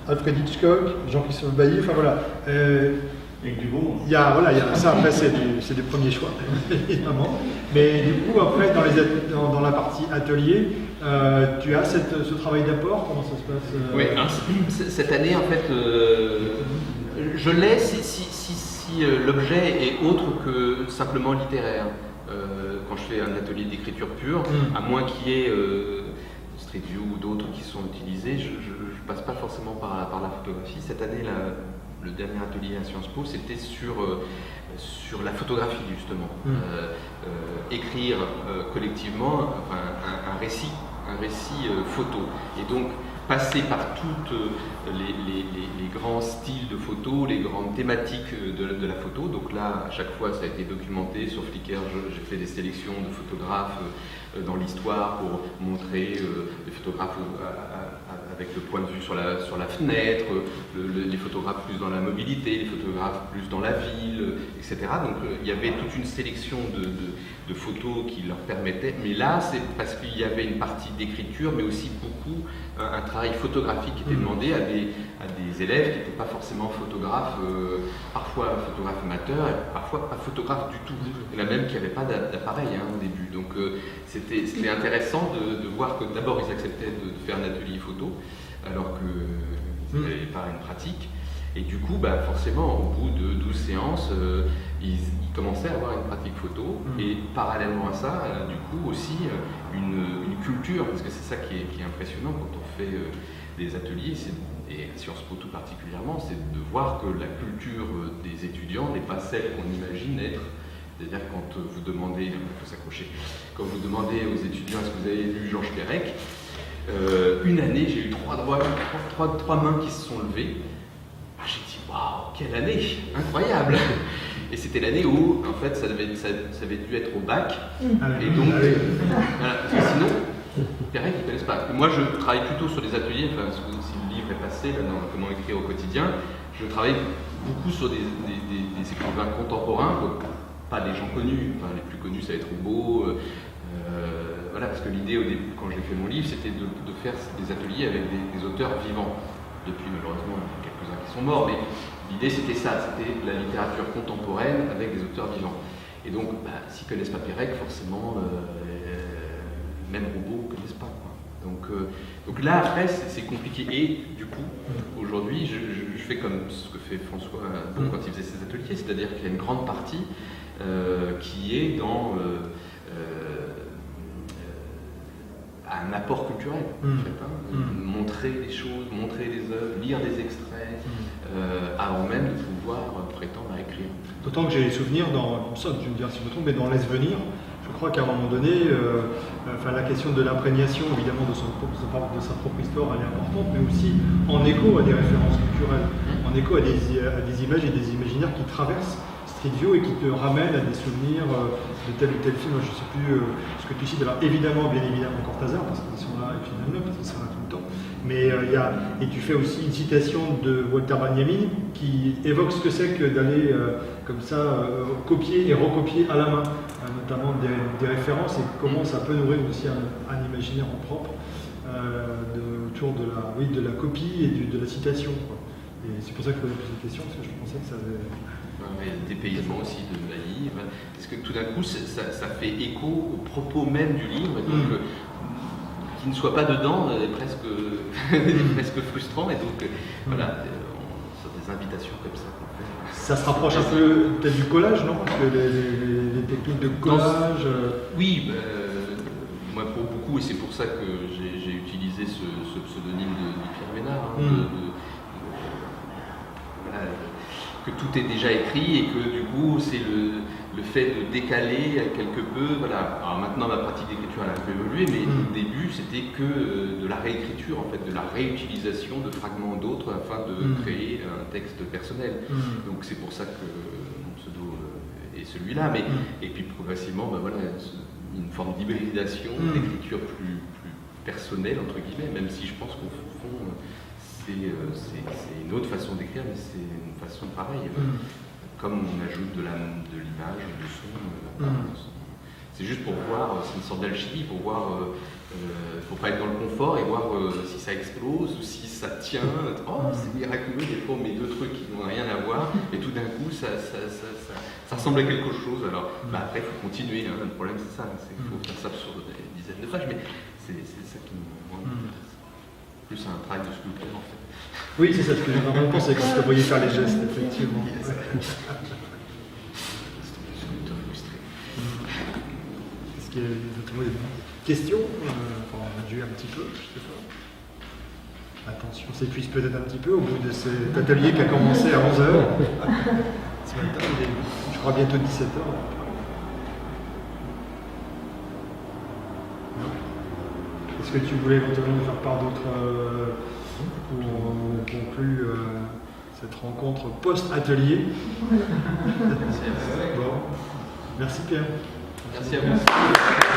S1: Alfred Hitchcock, Jean-Christophe Bailly, enfin voilà.
S9: Avec du beau monde.
S1: Il y a ça après c'est des premiers choix, évidemment. Mais du coup après dans la partie atelier, tu as ce travail d'apport, comment ça se passe
S3: Oui, cette année en fait, Je l'ai si l'objet est autre que simplement littéraire. Quand je fais un atelier d'écriture pure, à moins qu'il y ait Street View ou d'autres qui sont utilisés, je ne passe pas forcément par la photographie. Cette année, le dernier atelier à Sciences Po, c'était sur la photographie justement. Écrire collectivement un récit photo. Et donc passer par toutes les grands styles de photo, les grandes thématiques de la photo. Donc là, à chaque fois, ça a été documenté. Sur Flickr, j'ai fait des sélections de photographes dans l'histoire pour montrer les photographes avec le point de vue sur la fenêtre, les photographes plus dans la mobilité, les photographes plus dans la ville, etc. Donc il y avait toute une sélection de photos qui leur permettaient. Mais là, c'est parce qu'il y avait une partie d'écriture, mais aussi beaucoup un travail photographique qui était demandé à des élèves qui n'étaient pas forcément photographes, parfois photographes amateurs, et parfois pas photographes du tout. Il y en a même qui n'avaient pas d'appareil au début. Donc c'était intéressant de voir que d'abord ils acceptaient de faire un atelier photo, alors qu'ils n'avaient pas une pratique. Et du coup, forcément, au bout de 12 séances, ils commençaient à avoir une pratique photo. Et parallèlement à ça, du coup aussi une culture, parce que c'est ça qui est impressionnant quand on fait des ateliers, et à Sciences Po tout particulièrement, c'est de voir que la culture des étudiants n'est pas celle qu'on imagine être. C'est-à-dire quand vous demandez, il faut s'accrocher, quand vous demandez aux étudiants est-ce que vous avez lu Georges Perec, une année j'ai eu trois mains qui se sont levées. J'ai dit waouh, quelle année, incroyable. Et c'était l'année où en fait ça avait dû être au bac. Et donc voilà, parce que sinon Perec ils ne connaissent pas. Et moi je travaille plutôt sur les ateliers, si le livre est passé là, dans comment écrire au quotidien, je travaille beaucoup sur des écrivains contemporains. Pas des gens connus, les plus connus ça va être Roubaud, voilà, parce que l'idée au début quand j'ai fait mon livre c'était de faire des ateliers avec des auteurs vivants. Depuis malheureusement il y en a quelques-uns qui sont morts, mais l'idée c'était ça, c'était la littérature contemporaine avec des auteurs vivants. Et donc s'ils ne connaissent pas Perec, forcément même Roubaud ne connaissent pas. Donc là après c'est compliqué, et du coup aujourd'hui je fais comme ce que fait François quand il faisait ses ateliers, c'est-à-dire qu'il y a une grande partie qui est dans un apport culturel, en fait, montrer les choses, montrer les œuvres, lire des extraits, avant même de pouvoir prétendre à écrire.
S1: D'autant que j'ai les souvenirs tu me diras si je me trompe, mais dans Laisse venir, je crois qu'à un moment donné, la question de l'imprégnation évidemment de sa propre histoire, elle est importante, mais aussi en écho à des références culturelles, en écho à des images et des imaginaires qui traversent Street View et qui te ramènent à des souvenirs de tel ou tel film. Je ne sais plus ce que tu cites. Alors évidemment Cortázar, parce qu'ils sont là, et puis Villeneuve, parce qu'ils sont là tout le temps. Mais et tu fais aussi une citation de Walter Benjamin qui évoque ce que c'est que d'aller comme ça copier et recopier à la main, notamment des références, et comment ça peut nourrir aussi un imaginaire en propre autour de la copie et de la citation, quoi. Et c'est pour ça que je posais cette question, parce que je pensais que ça avait...
S3: Des dépaysement aussi de la livre, parce que tout d'un coup ça fait écho au propos même du livre, et donc qu'il ne soit pas dedans est presque frustrant, et donc voilà, sur des invitations comme ça qu'on fait.
S1: Ça se rapproche un peu peut-être du collage, non? Parce que les techniques de collage...
S3: Oui, moi pour beaucoup, et c'est pour ça que j'ai utilisé ce pseudonyme de Pierre Ménard, voilà, que tout est déjà écrit, et que du coup c'est le fait de décaler quelque peu, voilà. Alors maintenant ma pratique d'écriture elle a un peu évolué, mais au début c'était que de la réécriture, en fait, de la réutilisation de fragments d'autres afin de créer un texte personnel. Donc c'est pour ça que mon pseudo est celui-là, mais et puis progressivement voilà, une forme d'hybridation, d'écriture plus personnelle entre guillemets, même si je pense qu'au fond c'est une autre façon d'écrire, mais c'est une façon pareille. Comme on ajoute de l'image, du son. C'est juste pour voir, c'est une sorte d'alchimie, pour voir, faut pas être dans le confort et voir si ça explose ou si ça tient. Oh, c'est miraculeux, des fois on met deux trucs qui n'ont rien à voir, et tout d'un coup ça ressemble à quelque chose. Alors après il faut continuer, hein. Le problème c'est ça, c'est qu'il faut faire ça sur des dizaines de pages, mais c'est ça qui me rend plus plus un travail de sculpteur en fait.
S1: Oui, c'est ça ce que j'ai vraiment pensé quand je te voyais faire les gestes, effectivement. Est-ce qu'il y a des questions? On a dû un petit peu, je sais pas. Attention, on s'épuise peut-être un petit peu au bout de cet atelier qui a commencé à 11h. Ce matin, il est, je crois, bientôt 17h. Est-ce que tu voulais éventuellement nous faire part d'autres pour conclure cette rencontre post-atelier? Bon. Merci Pierre.
S3: Merci à vous.